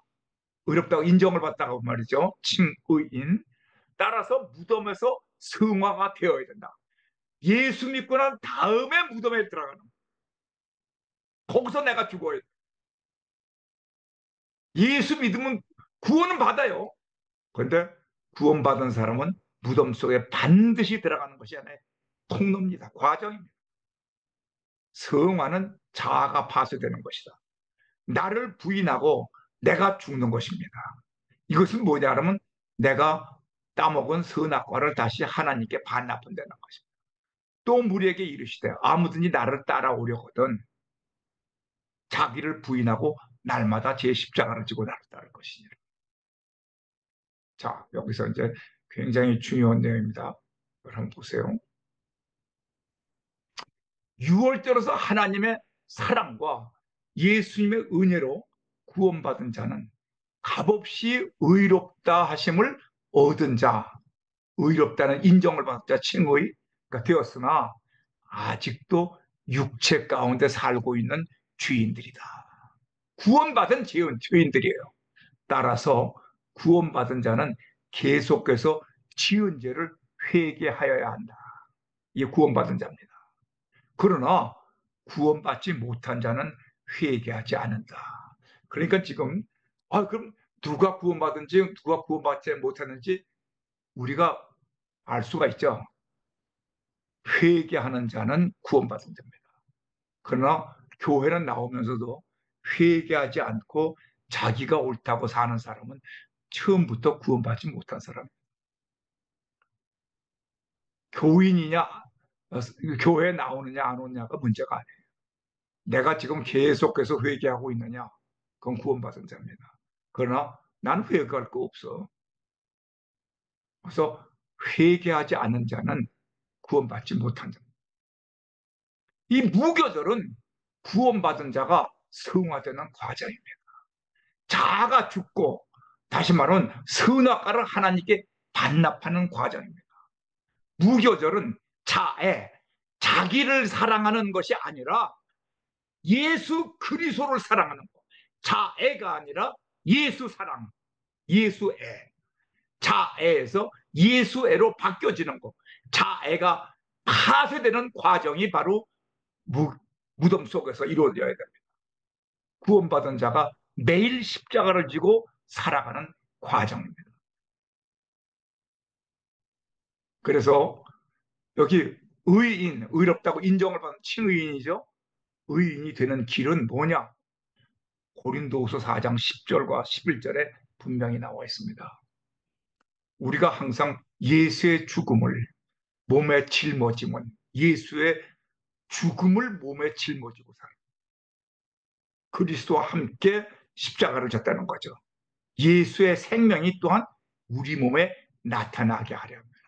의롭다고 인정을 받다고 말이죠. 칭의인. 따라서 무덤에서 성화가 되어야 된다. 예수 믿고 난 다음에 무덤에 들어가는 거야. 거기서 내가 죽어야 돼. 예수 믿으면 구원은 받아요. 그런데 구원받은 사람은 무덤 속에 반드시 들어가는 것이 아니라 통로입니다. 과정입니다. 성화는 자아가 파쇄되는 것이다. 나를 부인하고 내가 죽는 것입니다. 이것은 뭐냐 하면 내가 따먹은 선악과를 다시 하나님께 반납한다는 것입니다. 또 무리에게 이르시되 아무든지 나를 따라오려거든 자기를 부인하고 날마다 제 십자가를 지고 나를 따를 것이니라. 자, 여기서 이제 굉장히 중요한 내용입니다. 한번 보세요. 6월절에서 하나님의 사랑과 예수님의 은혜로 구원받은 자는 값없이 의롭다 하심을 얻은 자, 의롭다는 인정을 받은 자, 칭의가 되었으나 아직도 육체 가운데 살고 있는 죄인들이다. 구원받은 죄인들이에요. 따라서 구원받은 자는 계속해서 지은 죄를 회개하여야 한다. 이게 구원받은 자입니다. 그러나 구원받지 못한 자는 회개하지 않는다. 그러니까 지금 그럼 누가 구원받은지 누가 구원받지 못했는지 우리가 알 수가 있죠. 회개하는 자는 구원받은 자입니다. 그러나 교회는 나오면서도 회개하지 않고 자기가 옳다고 사는 사람은 처음부터 구원받지 못한 사람. 교인이냐, 교회에 나오느냐 안 오느냐가 문제가 아니에요. 내가 지금 계속해서 회개하고 있느냐, 그건 구원받은 자입니다. 그러나 난 회개할 거 없어. 그래서 회개하지 않는 자는 구원받지 못한 자. 이 무교절은 구원받은 자가 성화되는 과정입니다. 자아가 죽고 다시 말하면 선악과를 하나님께 반납하는 과정입니다. 무교절은 자기를 사랑하는 것이 아니라 예수 그리스도를 사랑하는 것. 자애가 아니라 예수 사랑, 예수애. 자애에서 예수애로 바뀌어지는 것. 자애가 파쇄되는 과정이 바로 무덤 속에서 이루어져야 됩니다. 구원받은 자가 매일 십자가를 지고 살아가는 과정입니다. 그래서 여기 의인, 의롭다고 인정을 받은 칭의인이죠. 의인이 되는 길은 뭐냐? 고린도후서 4장 10절과 11절에 분명히 나와 있습니다. 우리가 항상 예수의 죽음을 몸에 짊어지면 예수의 죽음을 몸에 짊어지고 살아요. 그리스도와 함께 십자가를 졌다는 거죠. 예수의 생명이 또한 우리 몸에 나타나게 하려 합니다.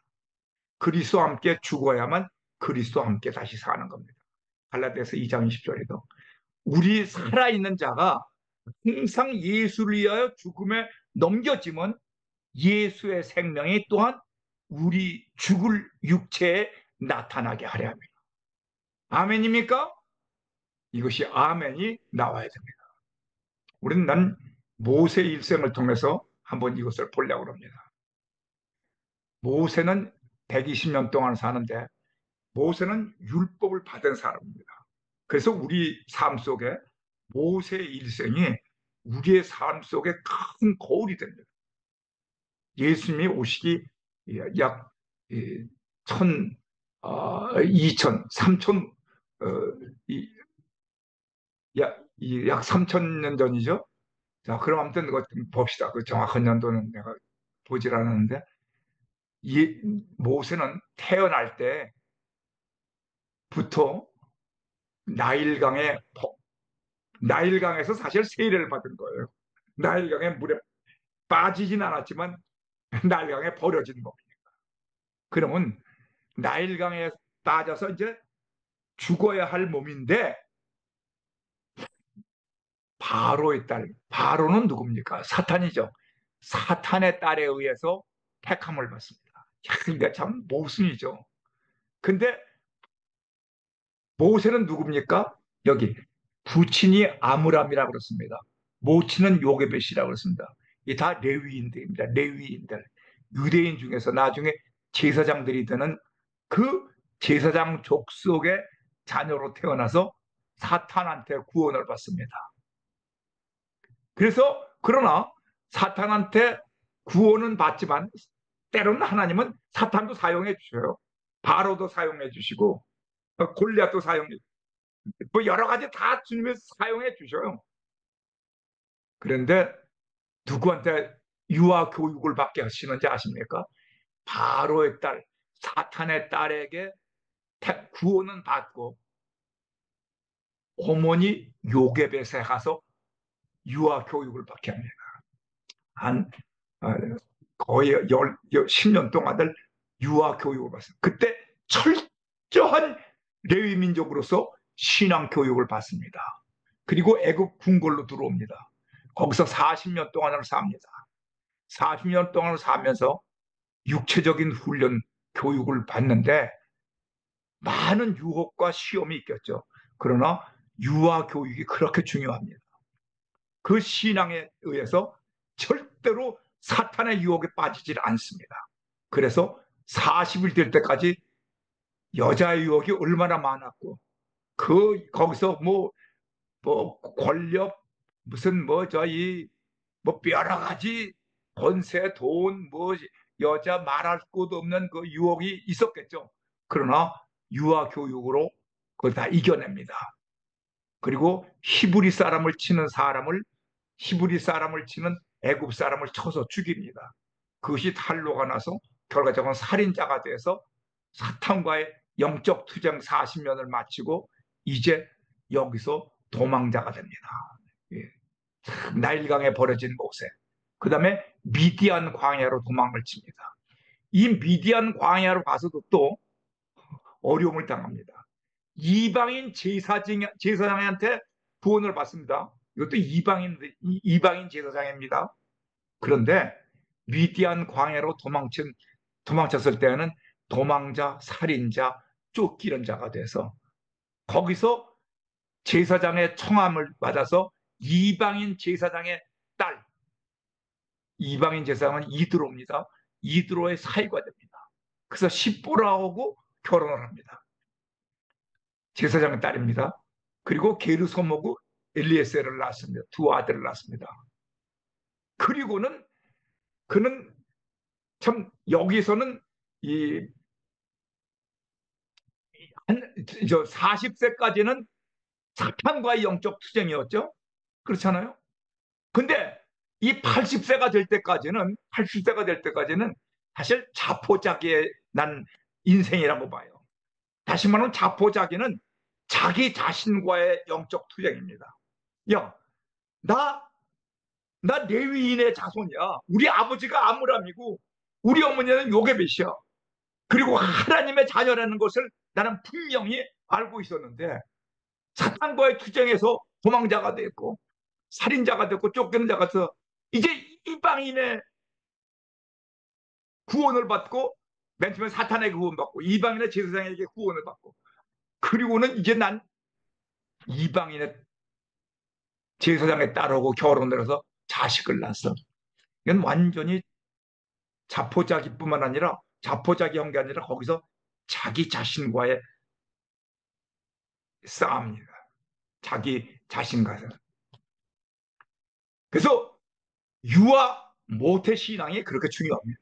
그리스도와 함께 죽어야만 그리스도와 함께 다시 사는 겁니다. 갈라디아서 2장 20절에도 우리 살아있는 자가 항상 예수를 위하여 죽음에 넘겨지면 예수의 생명이 또한 우리 죽을 육체에 나타나게 하려 합니다. 아멘입니까? 이것이 아멘이 나와야 됩니다. 우리는 난 모세 일생을 통해서 한번 이것을 보려고 합니다. 모세는 120년 동안 사는데 모세는 율법을 받은 사람입니다. 그래서 우리 삶 속에 모세 일생이 우리의 삶 속에 큰 거울이 됩니다. 예수님이 오시기 약 천, 이천, 삼천, 어, 이, 약 3천 년 전이죠. 자, 그럼 아무튼 그거 좀 봅시다. 그 정확한 연도는 내가 보질 않았는데, 이 모세는 태어날 때부터 나일강에, 나일강에서 사실 세례를 받은 거예요. 나일강에 물에 빠지진 않았지만 나일강에 버려진 법. 그러면 나일강에 빠져서 이제 죽어야 할 몸인데 바로의 딸, 바로는 누굽니까? 사탄이죠. 사탄의 딸에 의해서 택함을 받습니다. 야, 그러니까 참 모순이죠. 근데 모세는 누굽니까? 여기 부친이 아므람이라고 그렇습니다. 모친은 요게벳이라고 그렇습니다. 이게 다 레위인들입니다. 레위인들. 유대인 중에서 나중에 제사장들이 되는 그 제사장 족속의 자녀로 태어나서 사탄한테 구원을 받습니다. 그래서 그러나 사탄한테 구원은 받지만 때로는 하나님은 사탄도 사용해 주셔요. 바로도 사용해 주시고 골리앗도 사용해 뭐 여러 가지 다 주님이 사용해 주셔요. 그런데 누구한테 유아 교육을 받게 하시는지 아십니까? 바로의 딸, 사탄의 딸에게 구원은 받고 어머니 요게벳에 가서 유아 교육을 받게 합니다. 한 어, 거의 10년 동안을 유아 교육을 받습니다. 그때 철저한 레위 민족으로서 신앙 교육을 받습니다. 그리고 애굽 궁궐로 들어옵니다. 거기서 40년 동안을 삽니다. 40년 동안을 살면서 육체적인 훈련 교육을 받는데 많은 유혹과 시험이 있겠죠. 그러나 유아 교육이 그렇게 중요합니다. 그 신앙에 의해서 절대로 사탄의 유혹에 빠지질 않습니다. 그래서 40일 될 때까지 여자의 유혹이 얼마나 많았고 거기서 뭐 권력 무슨 뭐 저희 뭐 여러 가지 권세 돈 뭐 여자 말할 것도 없는 그 유혹이 있었겠죠. 그러나 유아 교육으로 그걸 다 이겨냅니다. 그리고 히브리 사람을 치는 애굽 사람을 쳐서 죽입니다. 그것이 탄로가 나서 결과적으로 살인자가 돼서 사탄과의 영적 투쟁 40년을 마치고 이제 여기서 도망자가 됩니다. 예. 나일강에 버려진 모세. 그 다음에 미디안 광야로 도망을 칩니다. 이 미디안 광야로 가서도 또 어려움을 당합니다. 이방인 제사장한테 구원을 받습니다. 이것도 이방인 제사장입니다. 그런데 미디안 광야로 도망쳤을 때는 도망자, 살인자, 쫓기는 자가 돼서 거기서 제사장의 청함을 받아서 이방인 제사장의 딸, 이방인 제사장은 이드로입니다. 이드로의 사이가 됩니다. 그래서 십보라하고 결혼을 합니다. 제사장의 딸입니다. 그리고 게르소모고 엘리에셀을 낳습니다. 두 아들을 낳습니다. 그리고는 그는 참 여기서는 이 저 40세까지는 사탄과의 영적 투쟁이었죠. 그렇잖아요. 근데 이 80세가 될 때까지는 사실 자포자기에 난 인생이라고 봐요. 다시 말하면 자포자기는 자기 자신과의 영적 투쟁입니다. 야, 나, 나 레위인의 자손이야. 우리 아버지가 아므람이고 우리 어머니는 요게벳이야. 그리고 하나님의 자녀라는 것을 나는 분명히 알고 있었는데 사탄과의 투쟁에서 도망자가 됐고 살인자가 됐고 쫓기는 자가 돼서 이제 이방인의 구원을 받고 맨 처음에 사탄에게 구원받고 이방인의 제사장에게 구원을 받고 그리고는 이제 난 이방인의 제사장에 따르고 결혼을 해서 자식을 낳았어. 이건 완전히 자포자기뿐만 아니라 자포자기한 게 아니라 거기서 자기 자신과의 싸움입니다. 자기 자신과는. 그래서 유아 모태 신앙이 그렇게 중요합니다.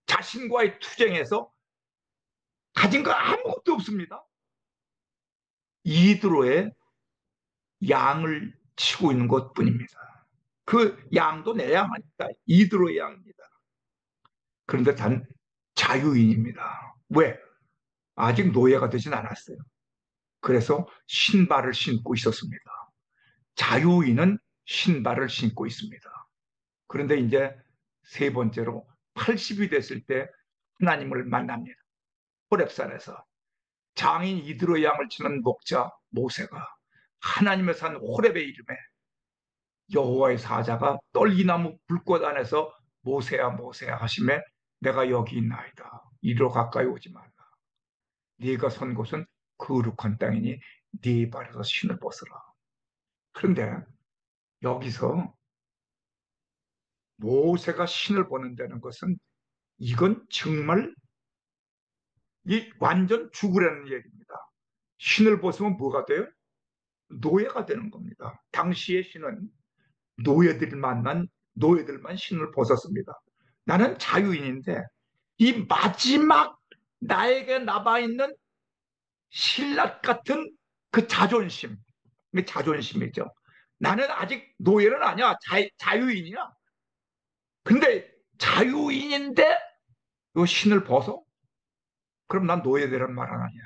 자신과의 투쟁에서 가진 거 아무것도 없습니다. 이드로의 양을 치고 있는 것뿐입니다. 그 양도 내 양 아닙니다. 이드로의 양입니다. 그런데 단 자유인입니다. 왜? 아직 노예가 되진 않았어요. 그래서 신발을 신고 있었습니다. 자유인은 신발을 신고 있습니다. 그런데 이제 세 번째로 80이 됐을 때 하나님을 만납니다. 호렙산에서 장인 이드로의 양을 치는 목자 모세가 하나님의 산 호렙의 이름에 여호와의 사자가 떨기나무 불꽃 안에서 모세야 모세야 하시매 내가 여기 있나이다. 이리로 가까이 오지 말라. 네가 선 곳은 거룩한 땅이니 네 발에서 신을 벗으라. 그런데 여기서 모세가 신을 벗는다는 것은 이건 정말 이 완전 죽으라는 얘기입니다. 신을 벗으면 뭐가 돼요? 노예가 되는 겁니다. 당시의 신은 노예들만 신을 벗었습니다. 나는 자유인인데 이 마지막 나에게 남아있는 신라 같은 그 자존심, 그 자존심이죠. 나는 아직 노예는 아니야. 자유인이야. 근데 자유인인데 이 신을 벗어? 그럼 난 노예되란 말은 아니야.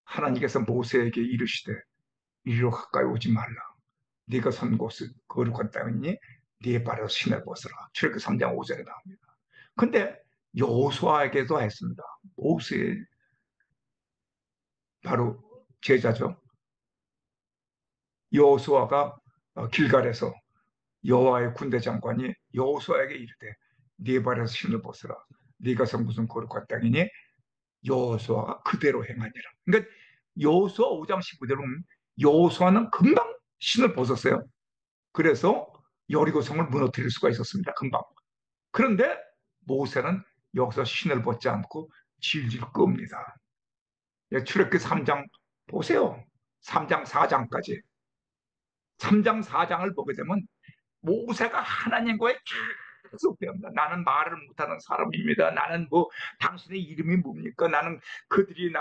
하나님께서 모세에게 이르시되 이리로 가까이 오지 말라. 네가 선 곳은 거룩한 땅이니 네 발로 신을 벗으라. 출애굽기 3장 5절에 나옵니다. 근데 여호수아에게도 했습니다. 모세 바로 제자죠. 여호수아가 길갈에서 여호와의 군대 장관이 여호수아에게 이르되 네 발에서 신을 벗으라. 네가 선 무슨 거룩한 땅이니 여호수아가 그대로 행하니라. 그러니까 여호수아 5장 19절은 여호수아는 금방 신을 벗었어요. 그래서 여리고성을 무너뜨릴 수가 있었습니다. 금방. 그런데 모세는 여기서 신을 벗지 않고 질질 끕니다. 출애굽기 3장 보세요. 3장 4장까지. 3장 4장을 보게 되면 모세가 하나님과의 계속 배웁니다. 나는 말을 못하는 사람입니다. 나는 뭐 당신의 이름이 뭡니까? 나는 그들이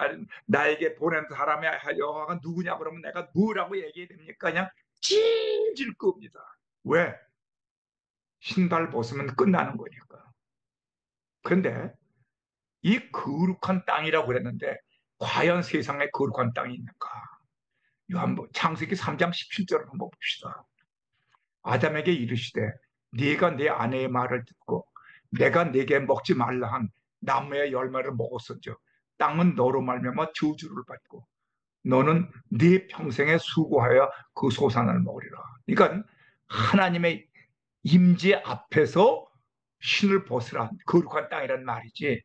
나에게 보낸 사람의 여호와가 누구냐 그러면 내가 뭐라고 얘기해야 됩니까? 그냥 질질 끕니다. 왜? 신발 벗으면 끝나는 거니까. 그런데 이 거룩한 땅이라고 그랬는데 과연 세상에 거룩한 땅이 있는가? 한번 창세기 3장 17절을 한번 봅시다. 아담에게 이르시되 네가 내 아내의 말을 듣고 내가 네게 먹지 말라 한 나무의 열매를 먹었었죠. 땅은 너로 말미암아 저주를 받고 너는 네 평생에 수고하여 그 소산을 먹으리라. 그러니까 하나님의 임재 앞에서 신을 벗으라 거룩한 땅이란 말이지.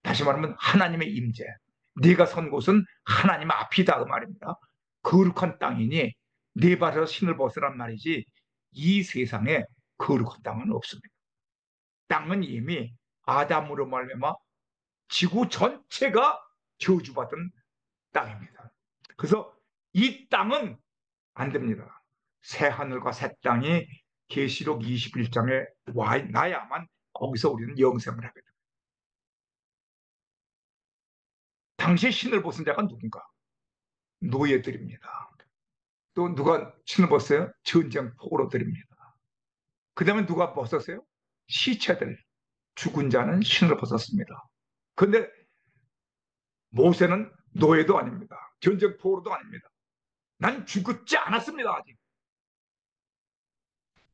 다시 말하면 하나님의 임재. 네가 선 곳은 하나님 앞이다 그 말입니다. 거룩한 땅이니 네 발에서 신을 벗으란 말이지. 이 세상에 거룩한 땅은 없습니다. 땅은 이미 아담으로 말미암아 지구 전체가 저주받은 땅입니다. 그래서 이 땅은 안 됩니다. 새 하늘과 새 땅이 계시록 21장에 와 나야만 거기서 우리는 영생을 하게 됩니다. 당시 신을 벗은 자가 누군가? 노예들입니다. 또 누가 신을 벗어요? 전쟁 포로들입니다. 그 다음에 누가 벗었어요? 시체들, 죽은 자는 신을 벗었습니다. 그런데 모세는 노예도 아닙니다. 전쟁 포로도 아닙니다. 난 죽지 않았습니다. 아직.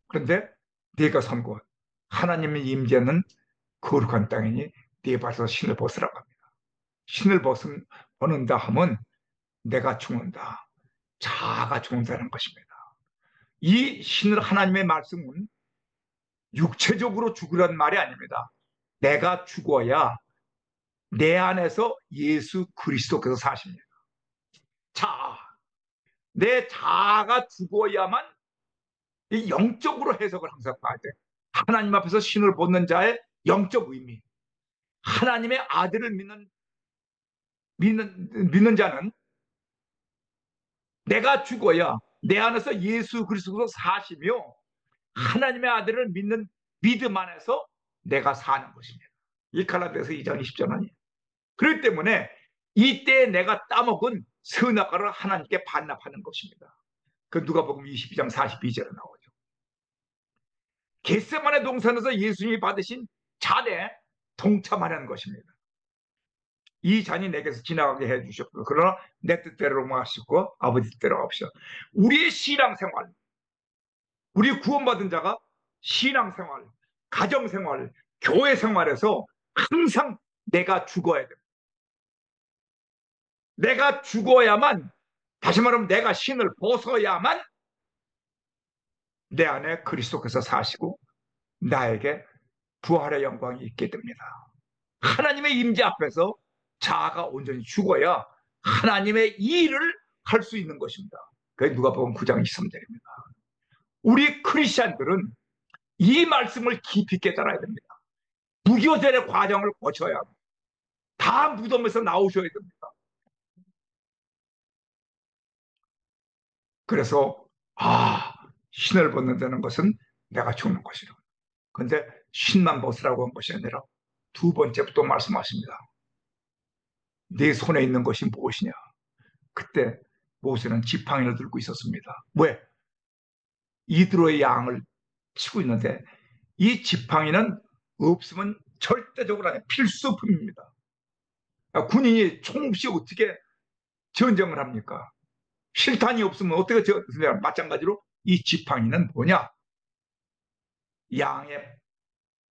그런데 네가 선 곳, 하나님의 임재는 거룩한 땅이니 네 발에서 신을 벗으라고 합니다. 신을 벗는다 하면 내가 죽는다. 자아가 죽는다는 것입니다. 이 신을 하나님의 말씀은 육체적으로 죽으란 말이 아닙니다. 내가 죽어야 내 안에서 예수 그리스도께서 사십니다. 자, 내 자아가 죽어야만 이 영적으로 해석을 항상 봐야 돼. 하나님 앞에서 신을 벗는 자의 영적 의미. 하나님의 아들을 믿는 자는 내가 죽어야 내 안에서 예수 그리스도로 사시며 하나님의 아들을 믿는 믿음 안에서 내가 사는 것입니다. 이 갈라디아서 2장 20절 아니에요. 그렇기 때문에 이때 내가 따먹은 선악과를 하나님께 반납하는 것입니다. 그 누가복음 22장 42절에 나오죠. 겟세마네 동산에서 예수님이 받으신 잔에 동참하는 것입니다. 이 잔이 내게서 지나가게 해주셨고 그러나 내 뜻대로 마시고 아버지 뜻대로 없어. 우리의 신앙생활, 우리 구원받은 자가 신앙생활, 가정생활, 교회생활에서 항상 내가 죽어야 됩니다. 내가 죽어야만, 다시 말하면 내가 신을 벗어야만 내 안에 그리스도께서 사시고 나에게 부활의 영광이 있게 됩니다. 하나님의 임재 앞에서 자아가 온전히 죽어야 하나님의 일을 할 수 있는 것입니다. 그게 누가복음 9장 23절입니다. 우리 크리스찬들은 이 말씀을 깊이 깨달아야 됩니다. 무교절의 과정을 거쳐야 합니다. 다 무덤에서 나오셔야 됩니다. 그래서 신을 벗는다는 것은 내가 죽는 것이라. 그런데 신만 벗으라고 한 것이 아니라 두 번째부터 말씀하십니다. 네 손에 있는 것이 무엇이냐? 그때 모세는 지팡이를 들고 있었습니다. 왜? 이드로의 양을 치고 있는데 이 지팡이는 없으면 절대적으로 아니라 필수품입니다. 군인이 총 없이 어떻게 전쟁을 합니까? 실탄이 없으면 어떻게 전쟁을 마찬가지로 이 지팡이는 뭐냐? 양의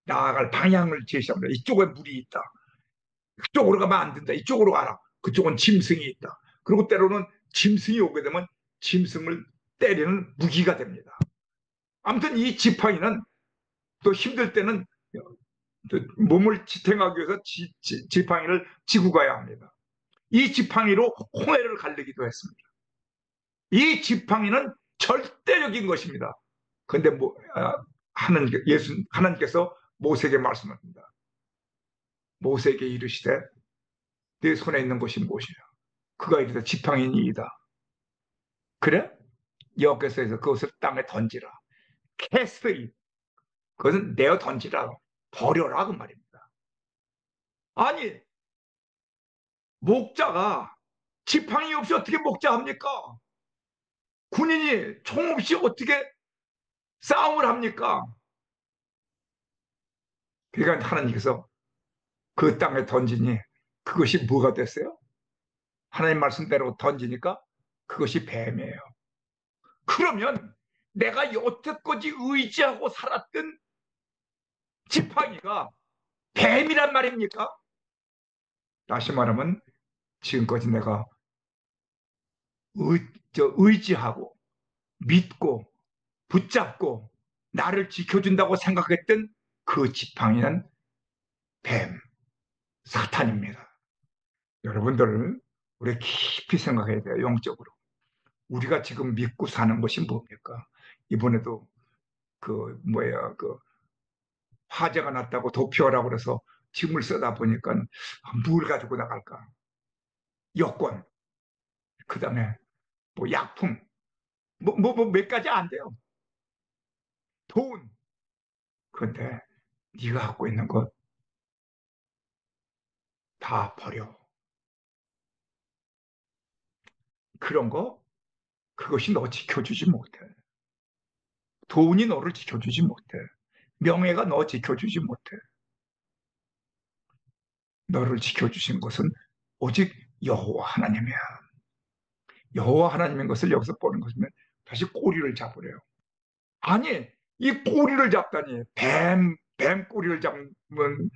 나아갈 방향을 제시합니다. 이쪽에 물이 있다. 그쪽으로 가면 안 된다. 이쪽으로 가라. 그쪽은 짐승이 있다. 그리고 때로는 짐승이 오게 되면 짐승을 때리는 무기가 됩니다. 아무튼 이 지팡이는 또 힘들 때는 몸을 지탱하기 위해서 지팡이를 지고 가야 합니다. 이 지팡이로 홍해를 갈리기도 했습니다. 이 지팡이는 절대적인 것입니다. 그런데 하나님께서 모세에게 말씀합니다. 모세에게 이르시되 네 손에 있는 것이 무엇이냐? 그가 이르되 지팡이니이다. 그래? 여호와께서 그것을 땅에 던지라. 캐스트, 그것은 내어 던지라. 버려라 그 말입니다. 아니, 목자가 지팡이 없이 어떻게 목자합니까? 군인이 총 없이 어떻게 싸움을 합니까? 그러니까 하나님께서 그 땅에 던지니 그것이 뭐가 됐어요? 하나님 말씀대로 던지니까 그것이 뱀이에요. 그러면 내가 여태까지 의지하고 살았던 지팡이가 뱀이란 말입니까? 다시 말하면 지금까지 내가 의지하고 믿고 붙잡고 나를 지켜준다고 생각했던 그 지팡이는 뱀, 사탄입니다. 여러분들 우리 깊이 생각해야 돼요. 영적으로. 우리가 지금 믿고 사는 것이 뭡니까? 이번에도 그 화재가 났다고 도피하라고 그래서 짐을 쓰다 보니까 뭘 가지고 나갈까? 여권, 그 다음에 뭐 약품, 몇 가지 안 돼요. 돈. 그런데 네가 갖고 있는 것 다 버려. 그런 거, 그것이 너 지켜주지 못해. 돈이 너를 지켜주지 못해. 명예가 너 지켜주지 못해. 너를 지켜주신 것은 오직 여호와 하나님이야. 여호와 하나님인 것을 여기서 보는 것이면 다시 꼬리를 잡으래요. 아니, 이 꼬리를 잡다니. 뱀 꼬리를 잡으면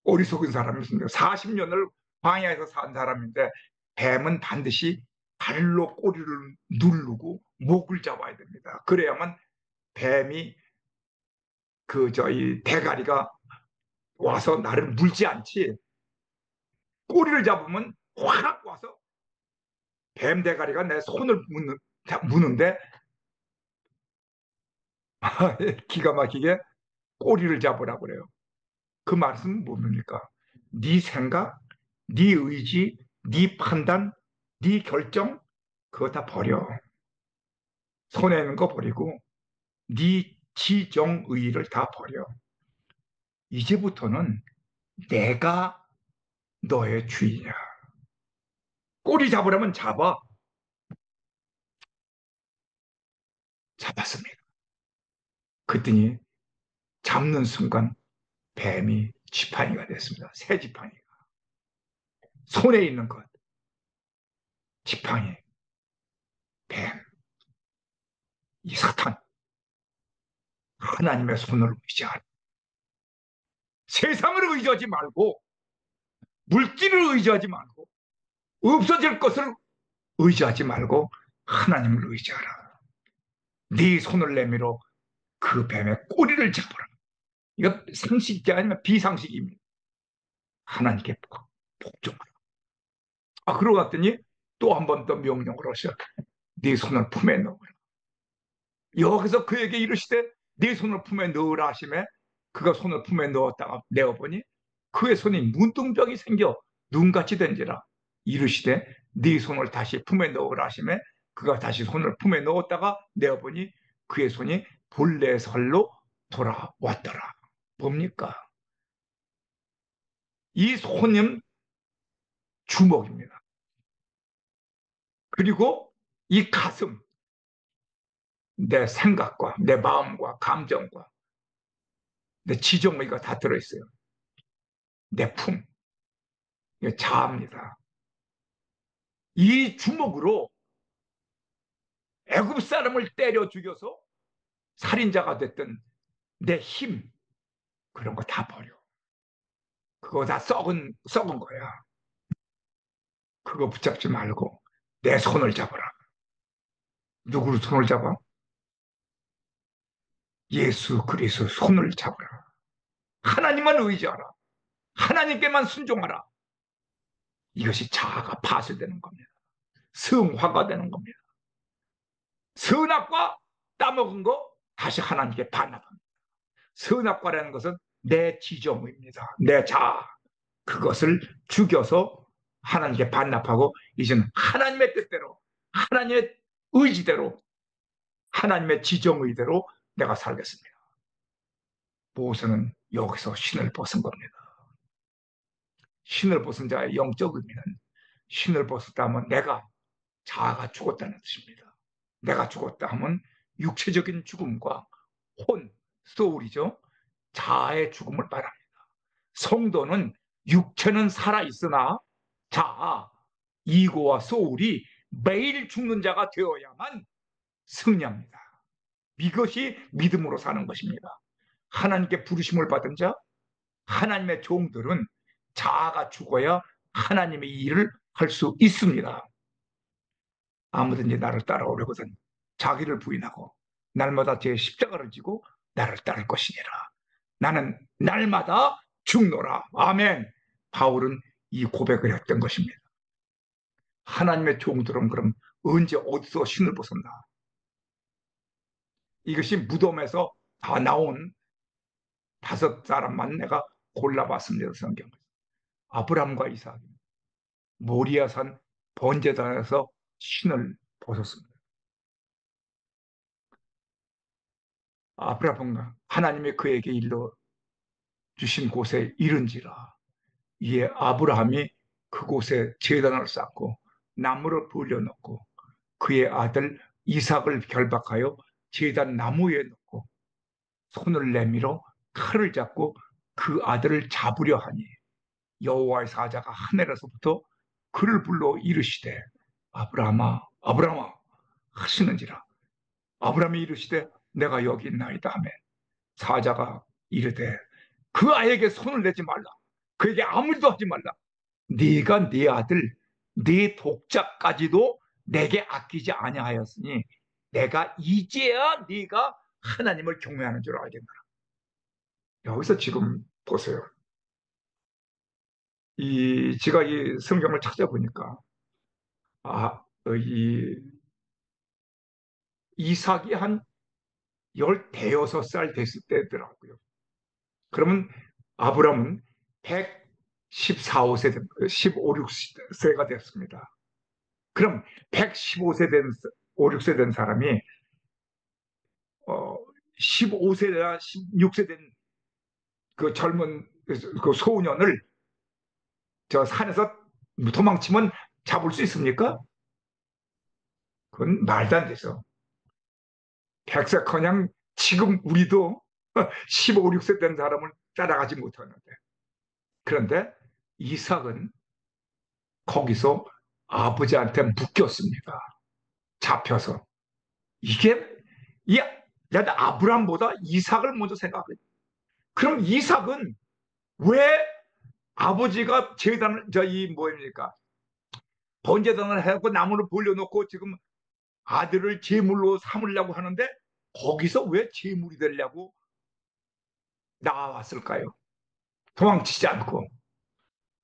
어리석은 사람이었습니다. 40년을 광야에서 산 사람인데 뱀은 반드시 발로 꼬리를 누르고 목을 잡아야 됩니다. 그래야만 뱀이 저희 대가리가 와서 나를 물지 않지. 꼬리를 잡으면 확 와서 뱀 대가리가 내 손을 무는데 기가 막히게 꼬리를 잡으라고 그래요. 그 말씀은 뭡니까? 네 생각, 네 의지, 네 판단, 네 결정 그거 다 버려. 손에 있는 거 버리고 네 지정의를 다 버려. 이제부터는 내가 너의 주인이야. 꼬리 잡으려면 잡아. 잡았습니다. 그랬더니 잡는 순간 뱀이 지팡이가 됐습니다. 새 지팡이. 손에 있는 것, 지팡이, 뱀, 이 사탄. 하나님의 손을 의지하라. 세상을 의지하지 말고 물질을 의지하지 말고 없어질 것을 의지하지 말고 하나님을 의지하라. 네 손을 내밀어 그 뱀의 꼬리를 잡아라. 이거 상식이 아니면 비상식입니다. 하나님께 복종하라. 그러고 갔더니 또 한 번 더 명령을 하셔. 네 손을 품에 넣어라. 여기서 그에게 이르시되 네 손을 품에 넣으라 하심에 그가 손을 품에 넣었다가 내어보니 그의 손이 문둥병이 생겨 눈같이 된지라. 이르시되 네 손을 다시 품에 넣으라 하심에 그가 다시 손을 품에 넣었다가 내어보니 그의 손이 본래 살로 돌아왔더라. 뭡니까? 이 손은 주먹입니다. 그리고 이 가슴, 내 생각과 내 마음과 감정과 내 지정의가 다 들어있어요. 내 품, 자아입니다. 이 주먹으로 애굽 사람을 때려 죽여서 살인자가 됐던 내 힘, 그런 거 다 버려. 그거 다 썩은 거야. 그거 붙잡지 말고 내 손을 잡아라. 누구를 손을 잡아? 예수 그리스도 손을 잡아라. 하나님만 의지하라. 하나님께만 순종하라. 이것이 자아가 파쇄되는 겁니다. 성화가 되는 겁니다. 선악과 따먹은 거 다시 하나님께 반납합니다. 선악과라는 것은 내 지정입니다. 내 자아. 그것을 죽여서 하나님께 반납하고 이제는 하나님의 뜻대로 하나님의 의지대로 하나님의 지정의대로 내가 살겠습니다. 모세는 여기서 신을 벗은 겁니다. 신을 벗은 자의 영적 의미는 신을 벗었다 하면 내가 자아가 죽었다는 뜻입니다. 내가 죽었다 하면 육체적인 죽음과 혼, 소울이죠. 자아의 죽음을 말합니다. 성도는 육체는 살아있으나 자아, 이고와 소울이 매일 죽는 자가 되어야만 승리합니다. 이것이 믿음으로 사는 것입니다. 하나님께 부르심을 받은 자, 하나님의 종들은 자아가 죽어야 하나님의 일을 할 수 있습니다. 아무든지 나를 따라오려거든 자기를 부인하고 날마다 제 십자가를 지고 나를 따를 것이니라. 나는 날마다 죽노라. 아멘. 바울은 이 고백을 했던 것입니다. 하나님의 종들은 그럼 언제 어디서 신을 벗었나? 이것이 무덤에서 다 나온 5사람만 내가 골라봤습니다. 성경에서. 아브람과 이삭, 모리아산 번제단에서 신을 벗었습니다. 아브라함과 하나님이 그에게 일러 주신 곳에 이른지라. 이에 아브라함이 그곳에 제단을 쌓고 나무를 불려놓고 그의 아들 이삭을 결박하여 제단 나무에 놓고 손을 내밀어 칼을 잡고 그 아들을 잡으려 하니 여호와의 사자가 하늘에서부터 그를 불러 이르시되 아브라함아 아브라함아 하시는지라. 아브라함이 이르시되 내가 여기 있나이다 하매 사자가 이르되 그 아이에게 손을 내지 말라. 그에게 아무 일도 하지 말라. 네가 네 아들 네 독자까지도 내게 아끼지 아니하였으니 내가 이제야 네가 하나님을 경외하는 줄 알겠노라. 여기서 지금 보세요. 제가 이 성경을 찾아보니까, 이 이삭이 한 16살 됐을 때더라고요. 그러면 아브라함은 114, 5세, 15, 6세가 됐습니다. 그럼 115세 된, 5, 6세 된 사람이, 15세나 16세 된 그 젊은 그 소년을 저 산에서 도망치면 잡을 수 있습니까? 그건 말도 안 되죠. 백세커녕 지금 우리도 15, 6세 된 사람을 따라가지 못하는데. 그런데 이삭은 거기서 아버지한테 묶였습니다. 잡혀서. 이게, 야, 야, 아브람보다 이삭을 먼저 생각해. 그럼 이삭은 왜 아버지가 제단을, 뭐입니까? 번제단을 해고 나무를 벌려놓고 지금 아들을 제물로 삼으려고 하는데 거기서 왜 제물이 되려고 나왔을까요? 도망치지 않고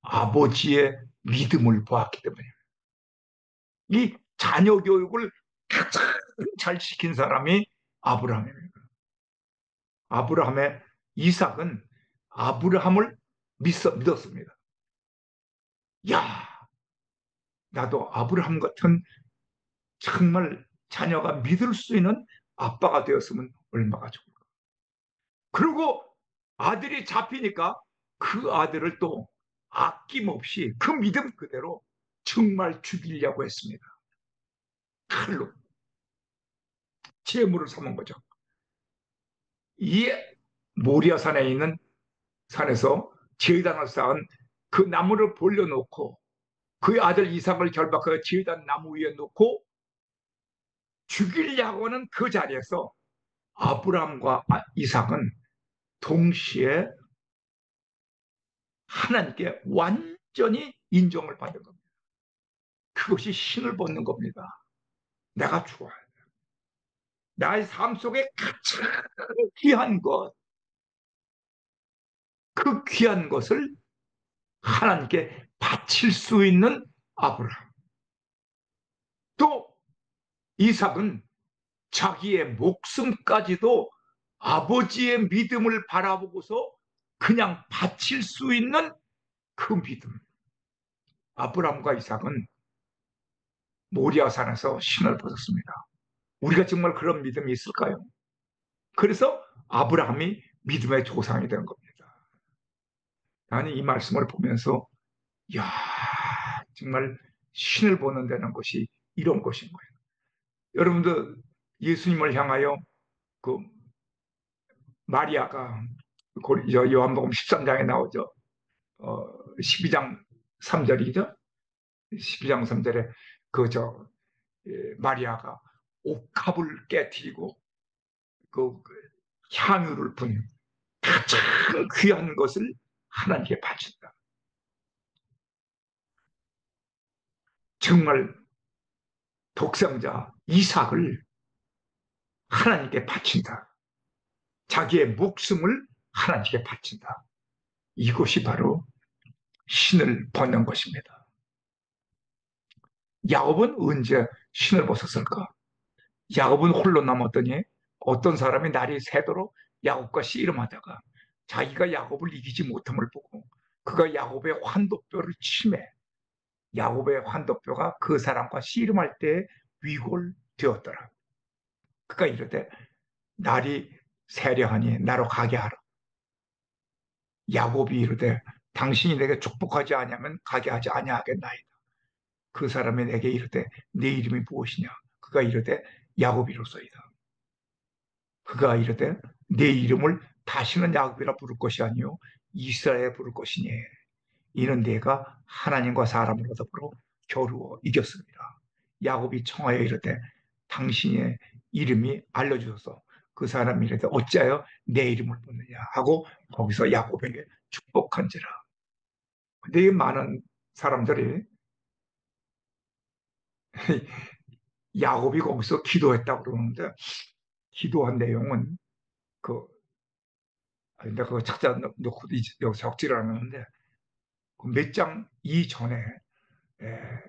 아버지의 믿음을 보았기 때문에. 이 자녀 교육을 가장 잘 시킨 사람이 아브라함입니다. 아브라함의 이삭은 아브라함을 믿었습니다. 야, 나도 아브라함 같은 정말 자녀가 믿을 수 있는 아빠가 되었으면 얼마가 좋을까. 그리고 아들이 잡히니까 그 아들을 또 아낌없이 그 믿음 그대로 정말 죽이려고 했습니다. 칼로 제물을 삼은 거죠. 이 모리아산에 있는 산에서 제단을 쌓은 그 나무를 벌려놓고 그 아들 이삭을 결박하여 제단 나무 위에 놓고 죽이려고 하는 그 자리에서 아브라함과 이삭은 동시에 하나님께 완전히 인정을 받은 겁니다. 그것이 신을 벗는 겁니다. 내가 좋아요. 나의 삶 속에 가장 귀한 것, 그 귀한 것을 하나님께 바칠 수 있는 아브라함. 또 이삭은 자기의 목숨까지도 아버지의 믿음을 바라보고서 그냥 바칠 수 있는 그 믿음. 아브라함과 이삭은 모리아산에서 신을 벗었습니다. 우리가 정말 그런 믿음이 있을까요? 그래서 아브라함이 믿음의 조상이 된 겁니다. 나는 이 말씀을 보면서 야, 정말 신을 보는 데는 것이 이런 것인 거예요. 여러분들 예수님을 향하여 그 마리아가 요한복음 13장에 나오죠. 12장 3절이죠. 12장 3절에 마리아가 옥합을 깨뜨리고 그 향유를 분 가장 귀한 것을 하나님께 바친다. 정말 독생자 이삭을 하나님께 바친다. 자기의 목숨을 하나님께 바친다. 이것이 바로 신을 벗는 것입니다. 야곱은 언제 신을 벗었을까? 야곱은 홀로 남았더니 어떤 사람이 날이 새도록 야곱과 씨름하다가 자기가 야곱을 이기지 못함을 보고 그가 야곱의 환도뼈를 치매 야곱의 환도뼈가 그 사람과 씨름할 때 위골되었더라. 그가 이르되 날이 세려하니 나로 가게 하라. 야곱이 이르되 당신이 내게 축복하지 아니하면 가게 하지 아니하겠나이다. 그 사람이 내게 이르되 네 이름이 무엇이냐? 그가 이르되 야곱이로소이다. 그가 이르되 내 이름을 다시는 야곱이라 부를 것이 아니요 이스라엘 부를 것이니 이는 내가 하나님과 사람으로 더불어 겨루어 이겼습니다. 야곱이 청하여 이르되 당신의 이름이 알려주셔서 그 사람이 이르되 어찌하여 내 이름을 묻느냐 하고 거기서 야곱에게 축복한지라. 근데 이 많은 사람들이 야곱이 거기서 기도했다고 그러는데 기도한 내용은 그 내가 그거 찾아 놓고 여기 적지를 않았는데 몇 장 이전에 에,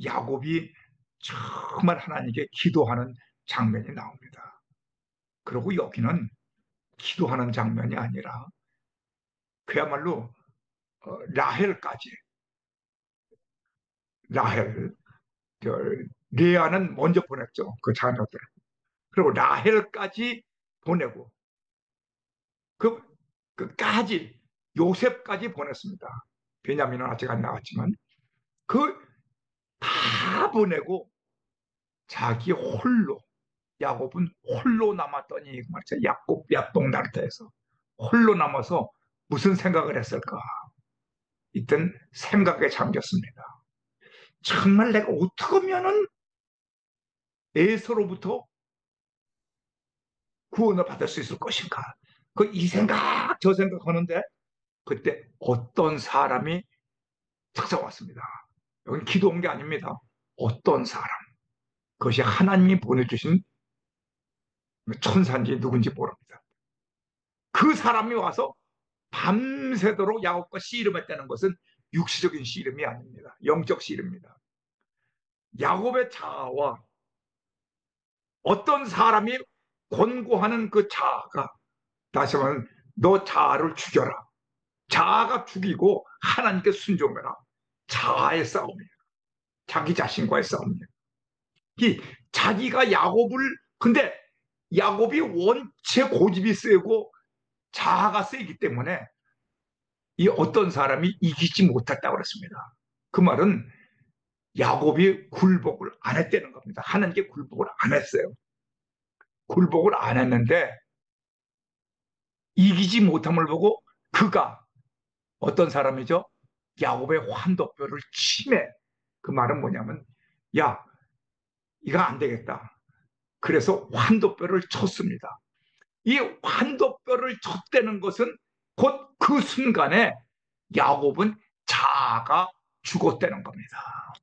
야곱이 정말 하나님께 기도하는 장면이 나옵니다. 그리고 여기는 기도하는 장면이 아니라 그야말로 라헬까지, 라헬, 저, 레아는 먼저 보냈죠. 그 자녀들. 그리고 라헬까지 보내고 그 그까지 요셉까지 보냈습니다. 베냐민은 아직 안 나왔지만 그 다 보내고 자기 홀로, 야곱은 홀로 남았더니 말이죠. 야곱 야동 날터에서 홀로 남아서 무슨 생각을 했을까? 이땐 생각에 잠겼습니다. 정말 내가 어떻게 하면은 에서로부터 구원을 받을 수 있을 것인가? 그 이 생각 저 생각 하는데 그때 어떤 사람이 찾아왔습니다. 여기 기도 온 게 아닙니다. 어떤 사람. 그것이 하나님이 보내주신 천사인지 누군지 모릅니다. 그 사람이 와서 밤새도록 야곱과 씨름했다는 것은 육시적인 씨름이 아닙니다. 영적 씨름입니다. 야곱의 자아와 어떤 사람이 권고하는 그 자아가, 다시 말하면 너 자아를 죽여라. 자아가 죽이고 하나님께 순종해라. 자아의 싸움이에요. 자기 자신과의 싸움이에요. 이 자기가 야곱을, 근데 야곱이 원체 고집이 세고 자아가 세기 때문에 이 어떤 사람이 이기지 못했다고 그랬습니다. 그 말은 야곱이 굴복을 안 했다는 겁니다. 하나님께 굴복을 안 했어요. 굴복을 안 했는데 이기지 못함을 보고 그가 어떤 사람이죠? 야곱의 환도뼈를 치매. 그 말은 뭐냐면 야, 이거 안 되겠다. 그래서 환도뼈를 쳤습니다. 이 환도뼈를 쳤다는 것은 곧 그 순간에 야곱은 자아가 죽었다는 겁니다.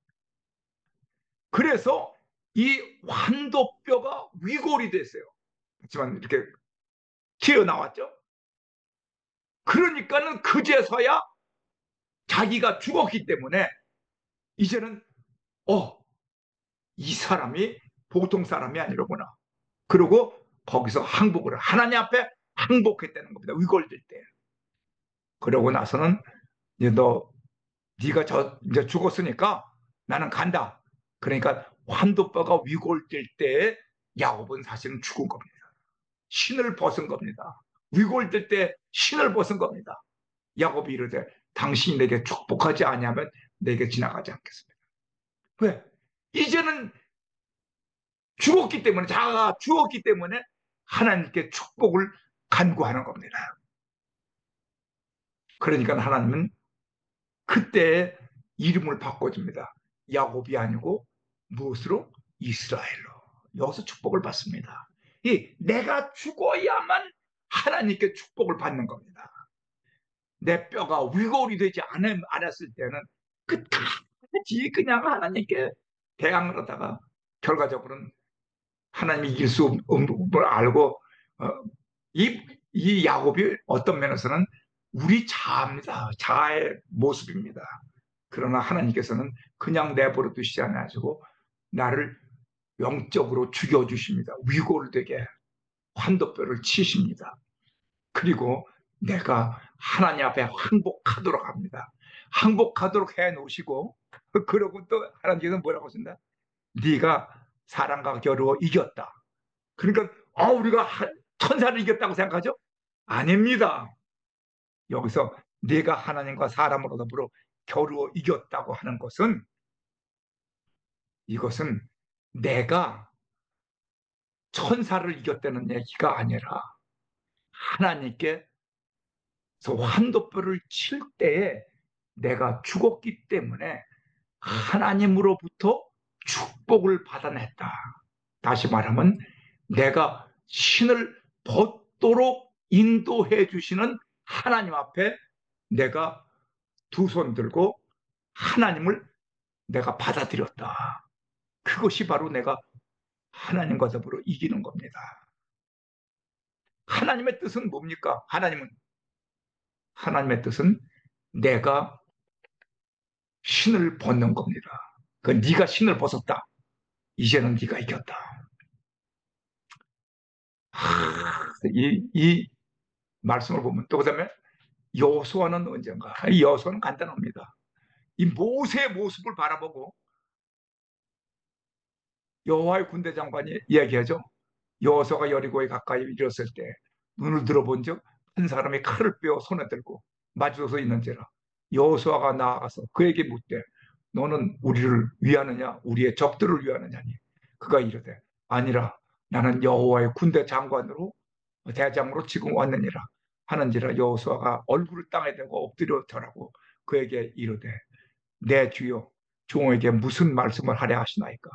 그래서 이 환도뼈가 위골이 됐어요. 하지만 이렇게 튀어나왔죠. 그러니까는 그제서야 자기가 죽었기 때문에 이제는 이 사람이 보통 사람이 아니로구나. 그리고 거기서 항복을 하나님 앞에 항복했다는 겁니다. 위골될 때. 그러고 나서는 이제 네가 이제 죽었으니까 나는 간다. 그러니까 환도뼈가 위골될 때 야곱은 사실은 죽은 겁니다. 신을 벗은 겁니다. 위골될 때 신을 벗은 겁니다. 야곱이 이르되 당신이 내게 축복하지 아니하면 내게 지나가지 않겠습니다. 왜? 이제는 죽었기 때문에, 자가 죽었기 때문에 하나님께 축복을 간구하는 겁니다. 그러니까 하나님은 그때 이름을 바꿔줍니다. 야곱이 아니고 무엇으로? 이스라엘로. 여기서 축복을 받습니다. 내가 죽어야만 하나님께 축복을 받는 겁니다. 내 뼈가 위골이 되지 않았을 때는 끝까지 그냥 하나님께 대항을 하다가 결과적으로는 하나님이 이길 수 없는 걸 알고 이, 이 야곱이 어떤 면에서는 우리 자아입니다. 자아의 모습입니다. 그러나 하나님께서는 그냥 내버려 두시지 않으시고 나를 영적으로 죽여주십니다. 위골되게 환도뼈를 치십니다. 그리고 내가 하나님 앞에 항복하도록 합니다. 항복하도록 해 놓으시고 그러고 또 하나님께서 뭐라고 하신다? 네가 사람과 겨루어 이겼다. 그러니까 우리가 천사를 이겼다고 생각하죠? 아닙니다. 여기서 네가 하나님과 사람으로 더불어 겨루어 이겼다고 하는 것은 이것은 내가 천사를 이겼다는 얘기가 아니라 하나님께 환도뼈를 칠 때에 내가 죽었기 때문에 하나님으로부터 축복을 받아냈다. 다시 말하면 내가 신을 벗도록 인도해 주시는 하나님 앞에 내가 두 손 들고 하나님을 내가 받아들였다. 그것이 바로 내가 하나님과 더불어 이기는 겁니다. 하나님의 뜻은 뭡니까? 하나님의 뜻은 내가 신을 벗는 겁니다. 그 네가 신을 벗었다. 이제는 네가 이겼다. 이 말씀을 보면 또 그다음에 여호수아는 언젠가? 이 여호수아는 간단합니다. 이 모세의 모습을 바라보고 여호와의 군대 장관이 이야기하죠. 여호수아가 여리고에 가까이 이르렀을 때 눈을 들어본즉 한 사람이 칼을 빼어 손에 들고 마주서 있는지라. 여호수아가 나아가서 그에게 묻되 너는 우리를 위하느냐 우리의 적들을 위하느냐니. 그가 이르되 아니라 나는 여호와의 군대 장관으로 대장으로 지금 왔느니라 하는지라. 여호수아가 얼굴을 땅에 대고 엎드려 절하고 그에게 이르되 내 주여 종에게 무슨 말씀을 하려 하시나이까.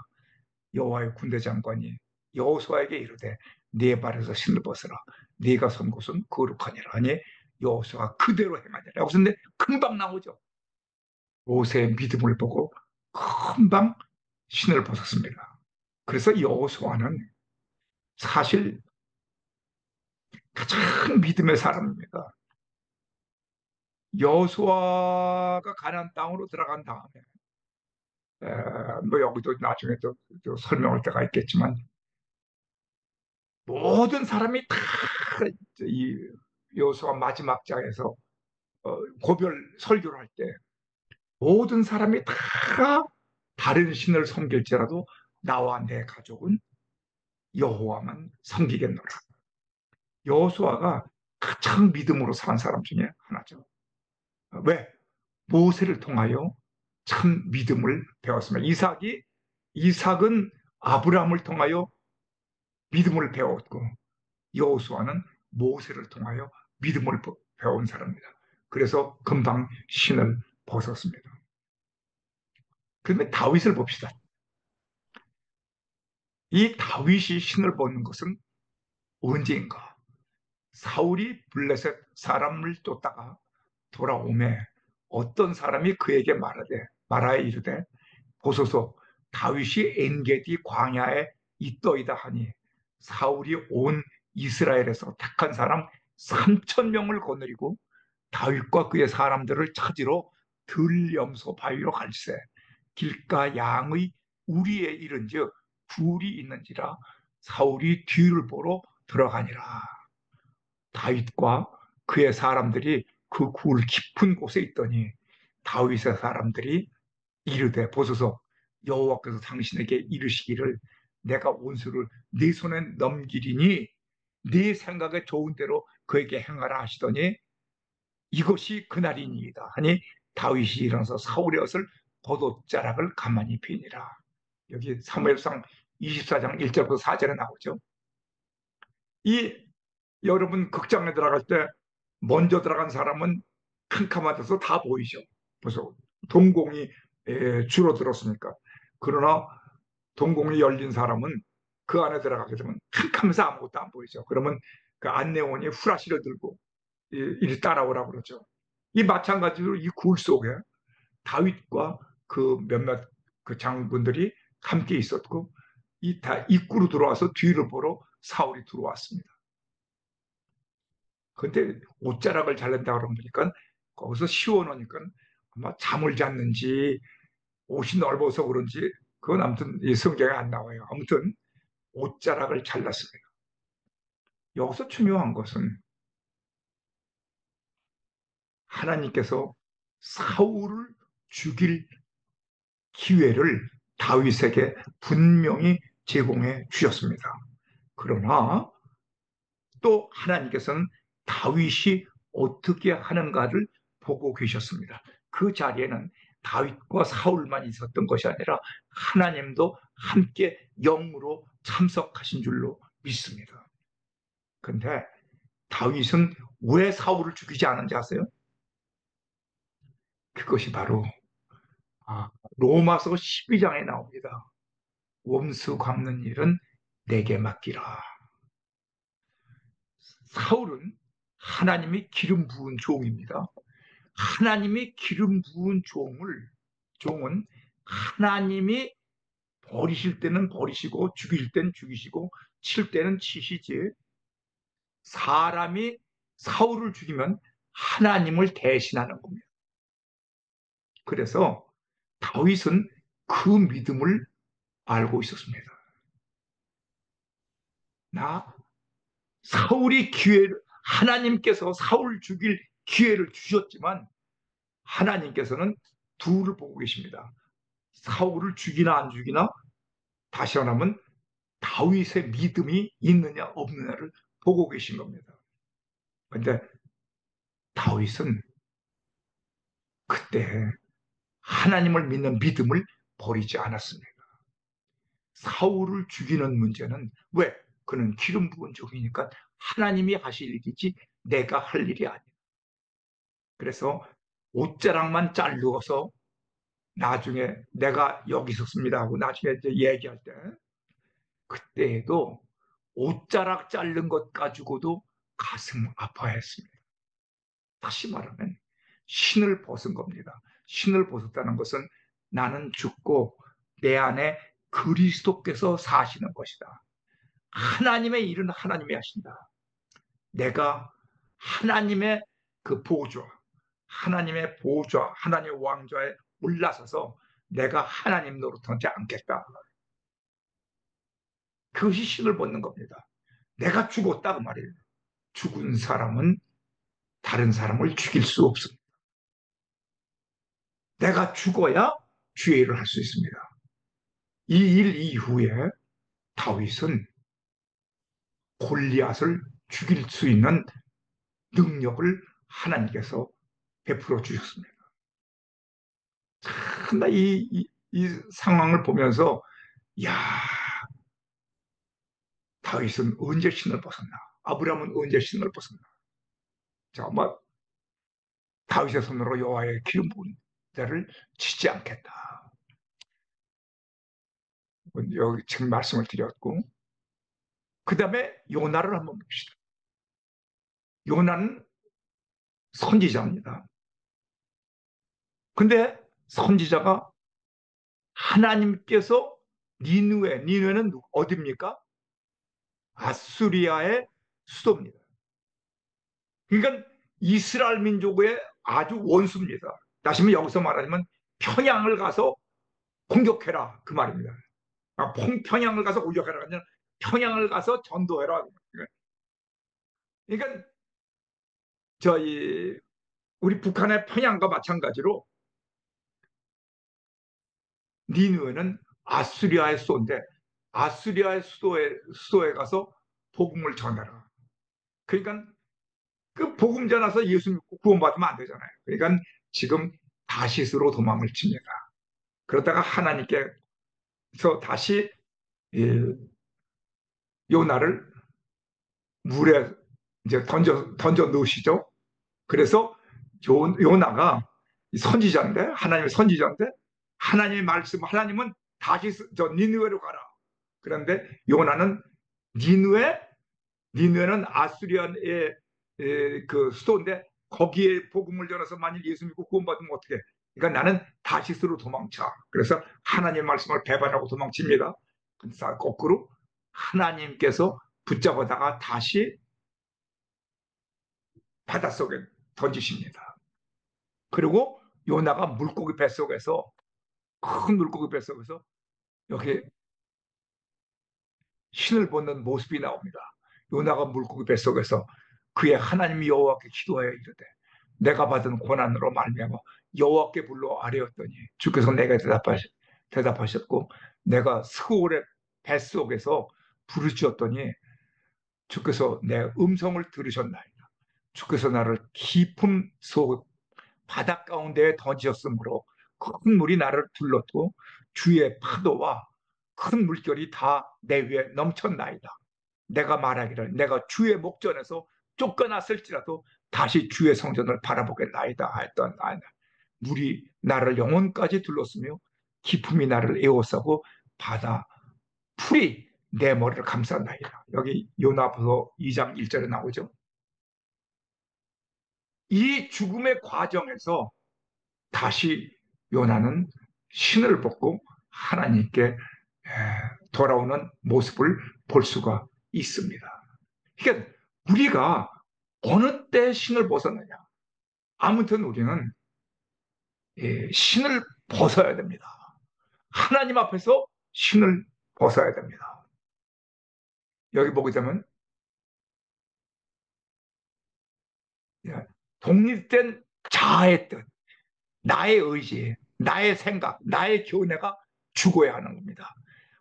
여호와의 군대 장관이 여호수아에게 이르되 네 발에서 신을 벗으라. 네가 선 곳은 거룩하니라 하니 여호수아가 그대로 행하니라. 여기서 근데 금방 나오죠. 모세의 믿음을 보고 금방 신을 벗었습니다. 그래서 여호수아는 사실 가장 믿음의 사람입니다. 여호수아가 가나안 땅으로 들어간 다음에 뭐 여기도 나중에 또 설명할 때가 있겠지만 모든 사람이 다 이 여호수아 마지막 장에서 고별 설교를 할 때 모든 사람이 다 다른 신을 섬길지라도 나와 내 가족은 여호와만 섬기겠노라. 여호수아가 가장 믿음으로 산 사람 중에 하나죠. 왜? 모세를 통하여 참 믿음을 배웠습니다. 이삭은 아브라함을 통하여 믿음을 배웠고 여호수아는 모세를 통하여 믿음을 배운 사람입니다. 그래서 금방 신을 벗었습니다. 그런데 다윗을 봅시다. 이 다윗이 신을 벗는 것은 언제인가? 사울이 블레셋 사람을 쫓다가 돌아오매 어떤 사람이 그에게 말하여 이르되 보소서 다윗이 엔게디 광야에 있더이다 하니 사울이 온 이스라엘에서 택한 사람 3천 명을 거느리고 다윗과 그의 사람들을 찾으러 들염소 바위로 갈새 길가 양의 우리에 이른즉 굴이 있는지라 사울이 뒤를 보러 들어가니라. 다윗과 그의 사람들이 그 굴 깊은 곳에 있더니 다윗의 사람들이 이르되 보소서 여호와께서 당신에게 이르시기를 내가 원수를 네 손에 넘기리니 네 생각에 좋은 대로 그에게 행하라 하시더니 이것이 그날이니이다 하니 다윗이 일어나서 사울의 옷을 겉옷자락을 가만히 비니라. 여기 사무엘상 24장 1절부터 4절에 나오죠. 이 여러분 극장에 들어갈 때 먼저 들어간 사람은 캄캄해져서 다 보이죠. 그래서 동공이 줄어들었으니까. 그러나 동공이 열린 사람은 그 안에 들어가게 되면 캄캄해서 아무것도 안 보이죠. 그러면 그 안내원이 후라시를 들고 이리 따라오라고 그러죠. 이 마찬가지로 이 굴 속에 다윗과 그 몇몇 그 장군들이 함께 있었고 이 다 입구로 들어와서 뒤를 보러 사울이 들어왔습니다. 근데 옷자락을 잘른다 그러니까 거기서 시원하니까 아마 잠을 잤는지 옷이 넓어서 그런지 그건 아무튼 이 성경에 안 나와요. 아무튼 옷자락을 잘랐습니다. 여기서 중요한 것은 하나님께서 사울을 죽일 기회를 다윗에게 분명히 제공해 주셨습니다. 그러나 또 하나님께서는 다윗이 어떻게 하는가를 보고 계셨습니다. 그 자리에는 다윗과 사울만 있었던 것이 아니라 하나님도 함께 영으로 참석하신 줄로 믿습니다. 그런데 다윗은 왜 사울을 죽이지 않은지 아세요? 그것이 바로 로마서 12장에 나옵니다. 원수 갚는 일은 내게 맡기라. 사울은 하나님이 기름 부은 종입니다. 하나님이 기름 부은 종은 하나님이 버리실 때는 버리시고 죽일 땐 죽이시고 칠 때는 치시지. 사람이 사울을 죽이면 하나님을 대신하는 겁니다. 그래서 다윗은 그 믿음을 알고 있었습니다. 나 사울이 기회를 하나님께서 사울 죽일 기회를 주셨지만 하나님께서는 둘을 보고 계십니다. 사울을 죽이나 안 죽이나 다시 말하면 다윗의 믿음이 있느냐 없느냐를 보고 계신 겁니다. 그런데 다윗은 그때 하나님을 믿는 믿음을 버리지 않았습니다. 사울을 죽이는 문제는 왜? 그는 기름 부은 종이니까 하나님이 하실 일이지 내가 할 일이 아니야. 그래서 옷자락만 잘르어서 나중에 내가 여기 있었습니다 하고 나중에 이제 얘기할 때 그때에도 옷자락 자른 것 가지고도 가슴 아파했습니다. 다시 말하면 신을 벗은 겁니다. 신을 벗었다는 것은 나는 죽고 내 안에 그리스도께서 사시는 것이다. 하나님의 일은 하나님이 하신다. 내가 하나님의 그 보좌, 하나님의 보좌, 하나님의 왕좌에 올라서서 내가 하나님 노릇하지 않겠다. 그것이 신을 벗는 겁니다. 내가 죽었다 그 말이에요. 죽은 사람은 다른 사람을 죽일 수 없습니다. 내가 죽어야 주의 일을 할 수 있습니다. 이 일 이후에 다윗은 골리앗을 죽일 수 있는 능력을 하나님께서 베풀어 주셨습니다. 참, 이 상황을 보면서, 야, 다윗은 언제 신을 벗었나? 아브라함은 언제 신을 벗었나? 자, 아마 다윗의 손으로 여호와의 기름 부은 자를 치지 않겠다. 여기 지금 말씀을 드렸고, 그 다음에 요나를 한번 봅시다. 요나는 선지자입니다. 근데 선지자가 하나님께서 니느웨는 어디입니까? 아수리아의 수도입니다. 그러니까 이스라엘 민족의 아주 원수입니다. 다시 말해 여기서 말하자면 평양을 가서 공격해라 그 말입니다. 평양을 가서 공격해라 아니라 평양을 가서 전도해라. 그러니까 저희 우리 북한의 평양과 마찬가지로 니느웨는 아수리아의 수도인데 아수리아의 수도에 가서 복음을 전하라. 그러니까 그 복음 전해서 예수 믿고 구원받으면 안 되잖아요. 그러니까 지금 다시스로 도망을 칩니다. 그러다가 하나님께서 다시 요나를 물에 이제 던져 넣으시죠. 그래서 요나가 선지자인데 하나님의 선지자인데 하나님의 말씀 하나님은 다시 저 니느웨로 가라. 그런데 요나는 니느웨는 아수리안의 그 수도인데 거기에 복음을 전해서 만일 예수 믿고 구원받으면 어떻게? 그러니까 나는 다시스로 도망쳐. 그래서 하나님의 말씀을 배반하고 도망칩니다. 그래서 거꾸로 하나님께서 붙잡아다가 다시 바닷속에 던지십니다. 그리고 요나가 물고기 뱃속에서 큰 물고기 뱃속에서 여기 신을 벗는 모습이 나옵니다. 요나가 물고기 뱃속에서 그의 하나님 여호와께 기도하여 이르되 내가 받은 고난으로 말미암아 여호와께 불러 아뢰었더니 주께서 내게 대답하셨고 내가 스올의 뱃속에서 부르짖었더니 주께서 내 음성을 들으셨나이다. 주께서 나를 깊은 속 바닷 가운데에 던지셨으므로 큰 물이 나를 둘렀고 주의 파도와 큰 물결이 다 내 위에 넘쳤나이다. 내가 말하기를 내가 주의 목전에서 쫓겨났을지라도 다시 주의 성전을 바라보겠나이다 했던 아이다. 물이 나를 영혼까지 둘렀으며 기품이 나를 에워싸고 바다 풀이 내 머리를 감쌌나이다. 여기 요나서 2장 1절에 나오죠. 이 죽음의 과정에서 다시 요나는 신을 벗고 하나님께 돌아오는 모습을 볼 수가 있습니다. 그러니까 우리가 어느 때 신을 벗었느냐? 아무튼 우리는 신을 벗어야 됩니다. 하나님 앞에서 신을 벗어야 됩니다. 여기 보게 되면 예, 독립된 자아의 뜻, 나의 의지, 나의 생각, 나의 견해가 죽어야 하는 겁니다.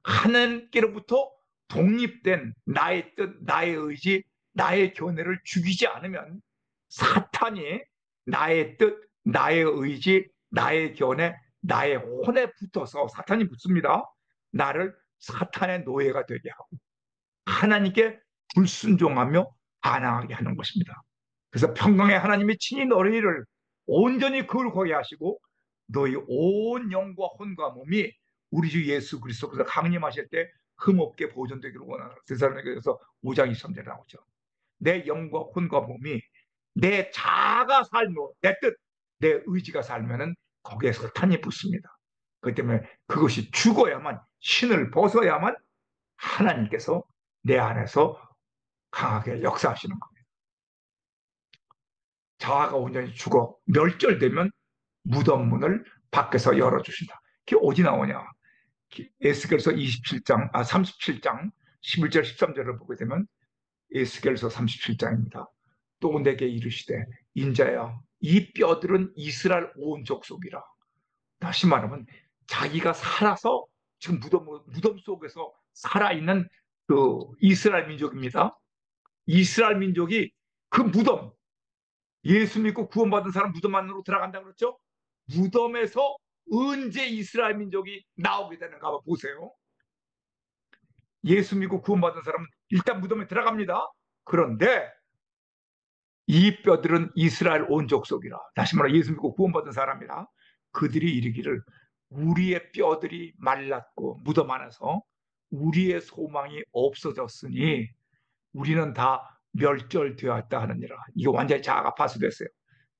하나님께로부터 독립된 나의 뜻, 나의 의지, 나의 견해를 죽이지 않으면 사탄이 나의 뜻, 나의 의지, 나의 견해, 나의 혼에 붙어서 사탄이 붙습니다. 나를 사탄의 노예가 되게 하고 하나님께 불순종하며 반항하게 하는 것입니다. 그래서 평강의 하나님이 친히 너희를 온전히 거룩하게 하시고 너희 온 영과 혼과 몸이 우리 주 예수 그리스도께서 강림하실 때 흠없게 보존되기를 원하노라. 데살로니가서 5장 23절에 나오죠. 내 영과 혼과 몸이 내 자아가 살며 내 뜻, 내 의지가 살면은 거기에 사탄이 붙습니다. 그렇기 때문에 그것이 죽어야만 신을 벗어야만 하나님께서 내 안에서 강하게 역사하시는 겁니다. 자아가 온전히 죽어 멸절되면 무덤 문을 밖에서 열어주신다. 그게 어디 나오냐? 에스겔서 27장, 37장 11절 13절을 보게 되면 에스겔서 37장입니다. 또 내게 이르시되 인자야 이 뼈들은 이스라엘 온 족속이라. 다시 말하면 자기가 살아서 지금 무덤 속에서 살아있는 그 이스라엘 민족입니다. 이스라엘 민족이 그 무덤, 예수 믿고 구원받은 사람 무덤 안으로 들어간다 그랬죠? 무덤에서 언제 이스라엘 민족이 나오게 되는가 한번 보세요. 예수 믿고 구원받은 사람은 일단 무덤에 들어갑니다. 그런데 이 뼈들은 이스라엘 온 족속이라. 다시 말해 예수 믿고 구원받은 사람이라. 그들이 이르기를 우리의 뼈들이 말랐고 무덤 안에서 우리의 소망이 없어졌으니 우리는 다 멸절되었다 하느니라. 이거 완전히 자아가 파수됐어요.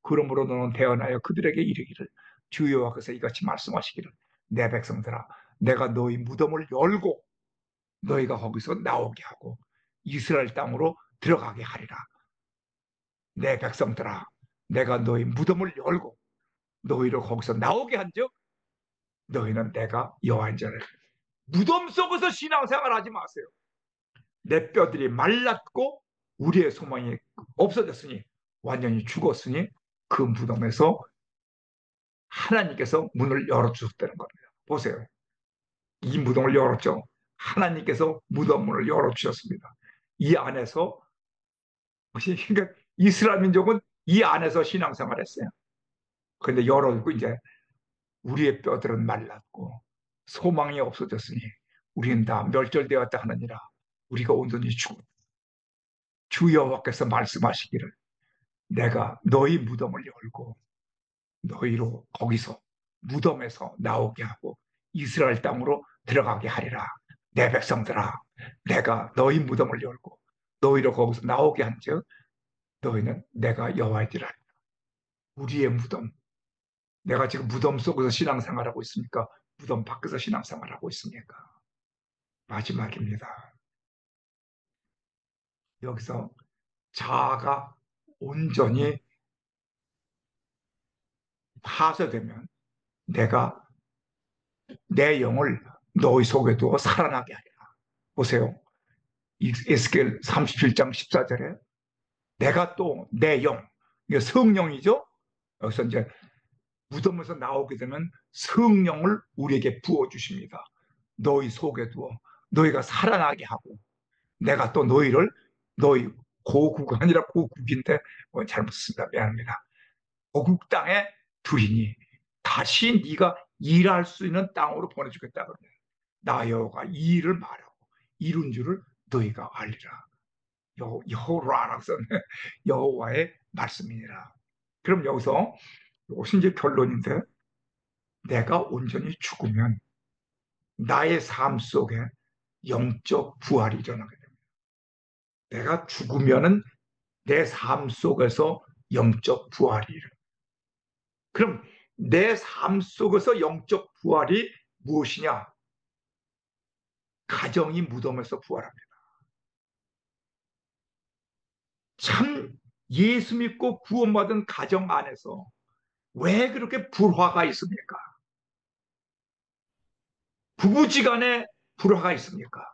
그러므로 너는 태어나여 그들에게 이르기를 주 여호와께서 이같이 말씀하시기를 내 백성들아 내가 너희 무덤을 열고 너희가 거기서 나오게 하고 이스라엘 땅으로 들어가게 하리라. 내 백성들아 내가 너희 무덤을 열고 너희를 거기서 나오게 한즉 너희는 내가 여호와인 줄 알라. 무덤 속에서 신앙생활 하지 마세요. 내 뼈들이 말랐고 우리의 소망이 없어졌으니 완전히 죽었으니 그 무덤에서 하나님께서 문을 열어주셨다는 겁니다. 보세요. 이 무덤을 열었죠. 하나님께서 무덤 문을 열어주셨습니다. 이 안에서 그러니까 이스라엘 민족은 이 안에서 신앙생활 했어요. 그런데 열어주고 이제 우리의 뼈들은 말랐고 소망이 없어졌으니 우리는 다 멸절되었다 하느니라. 우리가 온전히 죽었다. 주 여호와께서 말씀하시기를 내가 너희 무덤을 열고 너희로 거기서 무덤에서 나오게 하고 이스라엘 땅으로 들어가게 하리라. 내 백성들아 내가 너희 무덤을 열고 너희로 거기서 나오게 한즉 너희는 내가 여호와이니라. 우리의 무덤, 내가 지금 무덤 속에서 신앙생활하고 있습니까? 무덤 밖에서 신앙생활하고 있습니까? 마지막입니다. 여기서 자아가 온전히 파쇄되면 내가 내 영을 너희 속에 두어 살아나게 하리라. 보세요. 에스겔 37장 14절에 내가 또 내 영, 이게 성령이죠. 여기서 이제 무덤에서 나오게 되면 성령을 우리에게 부어주십니다. 너희 속에 두어 너희가 살아나게 하고 내가 또 너희를 너희 고국 아니라 고국인데 잘못 씁니다. 미안합니다. 고국 땅에 두리니 다시 네가 일할 수 있는 땅으로 보내주겠다 그러면 나 여호가 이 일을 말하고 이룬 줄을 너희가 알리라. 여호와라고 썼네. 여호와의 말씀이니라. 그럼 여기서 이것이 이제 결론인데 내가 온전히 죽으면 나의 삶 속에 영적 부활이 일어나게 됩니다. 내가 죽으면은 내 삶 속에서 영적 부활이 일어나. 그럼 내 삶 속에서 영적 부활이 무엇이냐? 가정이 무덤에서 부활합니다. 참 예수 믿고 구원받은 가정 안에서 왜 그렇게 불화가 있습니까? 부부지간에 불화가 있습니까?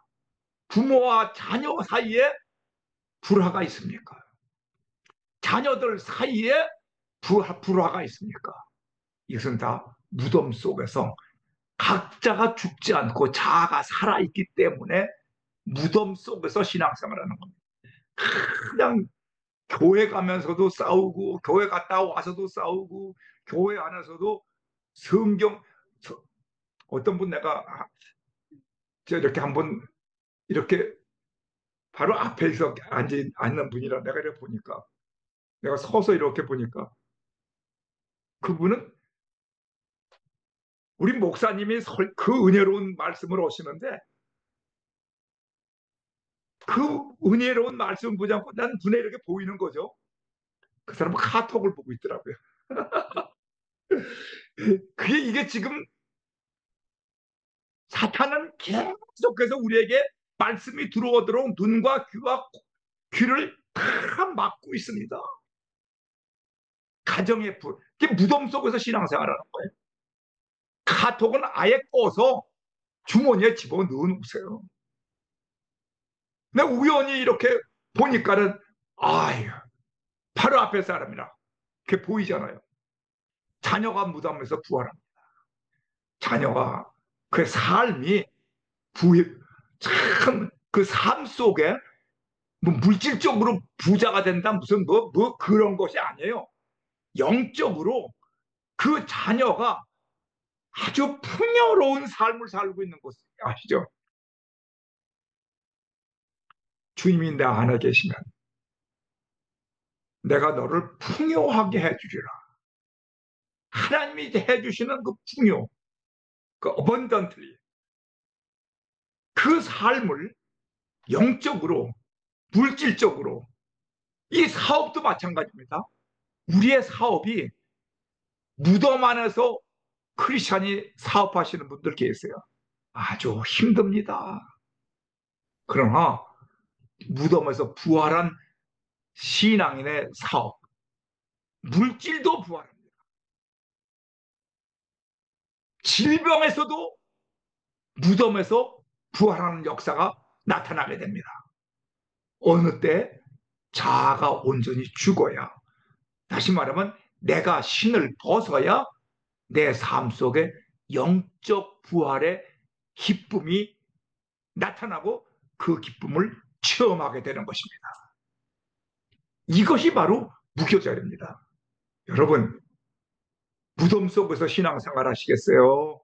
부모와 자녀 사이에 불화가 있습니까? 자녀들 사이에 불화가 있습니까? 이것은 다 무덤 속에서 각자가 죽지 않고 자아가 살아있기 때문에 무덤 속에서 신앙생활하는 겁니다. 그냥 교회 가면서도 싸우고 교회 갔다 와서도 싸우고 교회 안에서도 성경 어떤 분 내가 이렇게 한번 이렇게 바로 앞에서 앉는 분이라 내가 이렇게 보니까 내가 서서 이렇게 보니까 그분은 우리 목사님이 그 은혜로운 말씀을 오시는데 그 은혜로운 말씀 보지 않고 난 눈에 이렇게 보이는 거죠. 그 사람은 카톡을 보고 있더라고요. 이게 지금 사탄은 계속해서 우리에게 말씀이 들어오도록 눈과 귀를 다 막고 있습니다. 가정의 불. 이게 무덤 속에서 신앙생활하는 거예요. 카톡은 아예 꺼서 주머니에 집어넣어 놓으세요. 근데 우연히 이렇게 보니까는 아유 바로 앞에 사람이라 그게 보이잖아요. 자녀가 무덤에서 부활합니다. 자녀가 그 삶이 참그 삶 속에 뭐 물질적으로 부자가 된다 무슨 뭐 그런 것이 아니에요. 영적으로 그 자녀가 아주 풍요로운 삶을 살고 있는 것 아시죠? 주님이 내 안에 계시면 내가 너를 풍요하게 해주리라. 하나님이 해주시는 그 풍요, 그 abundantly 그 삶을 영적으로, 물질적으로 이 사업도 마찬가지입니다. 우리의 사업이 무덤 안에서 크리스찬이 사업하시는 분들 계세요. 아주 힘듭니다. 그러나 무덤에서 부활한 신앙인의 사업, 물질도 부활합니다. 질병에서도 무덤에서 부활하는 역사가 나타나게 됩니다. 어느 때 자아가 온전히 죽어야, 다시 말하면 내가 신을 벗어야 내 삶 속에 영적 부활의 기쁨이 나타나고 그 기쁨을 체험하게 되는 것입니다. 이것이 바로 무교절입니다. 여러분, 무덤 속에서 신앙생활 하시겠어요?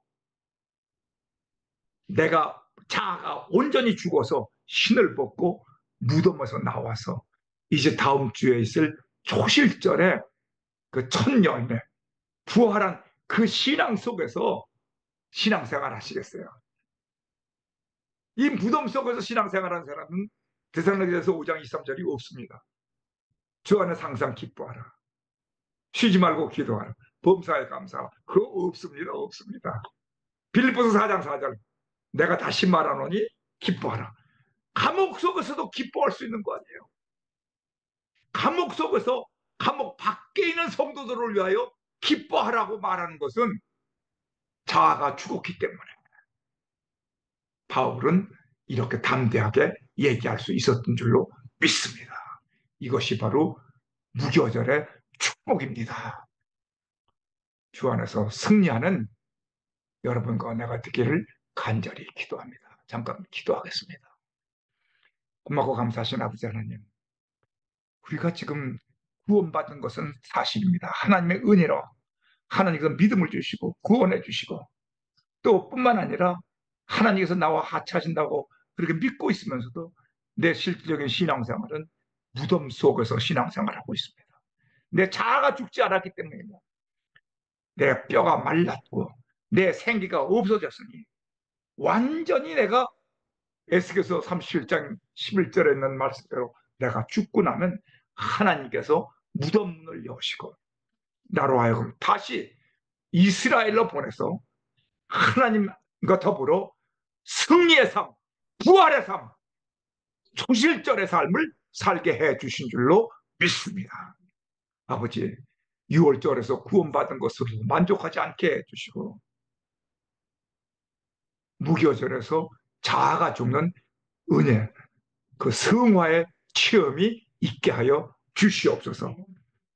내가 자아가 온전히 죽어서 신을 벗고 무덤에서 나와서 이제 다음 주에 있을 초실절에 그 천년에 부활한 그 신앙 속에서 신앙생활 하시겠어요? 이 무덤 속에서 신앙생활하는 사람은 데살로니가서 5장 23절이 없습니다. 주 안에서 항상 기뻐하라. 쉬지 말고 기도하라. 범사에 감사하라. 그거 없습니다. 없습니다. 빌립보서 4장 4절 내가 다시 말하노니 기뻐하라. 감옥 속에서도 기뻐할 수 있는 거 아니에요. 감옥 속에서 감옥 밖에 있는 성도들을 위하여 기뻐하라고 말하는 것은 자아가 죽었기 때문에 바울은 이렇게 담대하게 얘기할 수 있었던 줄로 믿습니다. 이것이 바로 무교절의 축복입니다. 주 안에서 승리하는 여러분과 내가 되기를 간절히 기도합니다. 잠깐 기도하겠습니다. 고맙고 감사하신 아버지 하나님, 우리가 지금 구원받은 것은 사실입니다. 하나님의 은혜로 하나님께서 믿음을 주시고 구원해 주시고 또 뿐만 아니라 하나님께서 나와 하차하신다고 그렇게 믿고 있으면서도 내 실질적인 신앙생활은 무덤 속에서 신앙생활하고 있습니다. 내 자아가 죽지 않았기 때문입니다. 내 뼈가 말랐고 내 생기가 없어졌으니 완전히 내가 에스겔서 37장 11절에 있는 말씀대로 내가 죽고 나면 하나님께서 무덤 문을 여시고 나로 하여금 다시 이스라엘로 보내서 하나님과 더불어 승리의 삶, 부활의 삶, 초실절의 삶을 살게 해 주신 줄로 믿습니다. 아버지, 6월절에서 구원받은 것으로 만족하지 않게 해 주시고 무교절에서 자아가 죽는 은혜, 그 성화의 체험이 있게 하여 주시옵소서.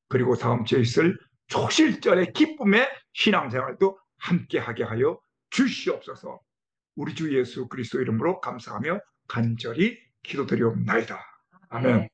그리고 다음 주에 있을 초실절의 기쁨의 신앙생활도 함께 하게 하여 주시옵소서. 우리 주 예수 그리스도 이름으로 감사하며 간절히 기도드리옵나이다. 아멘.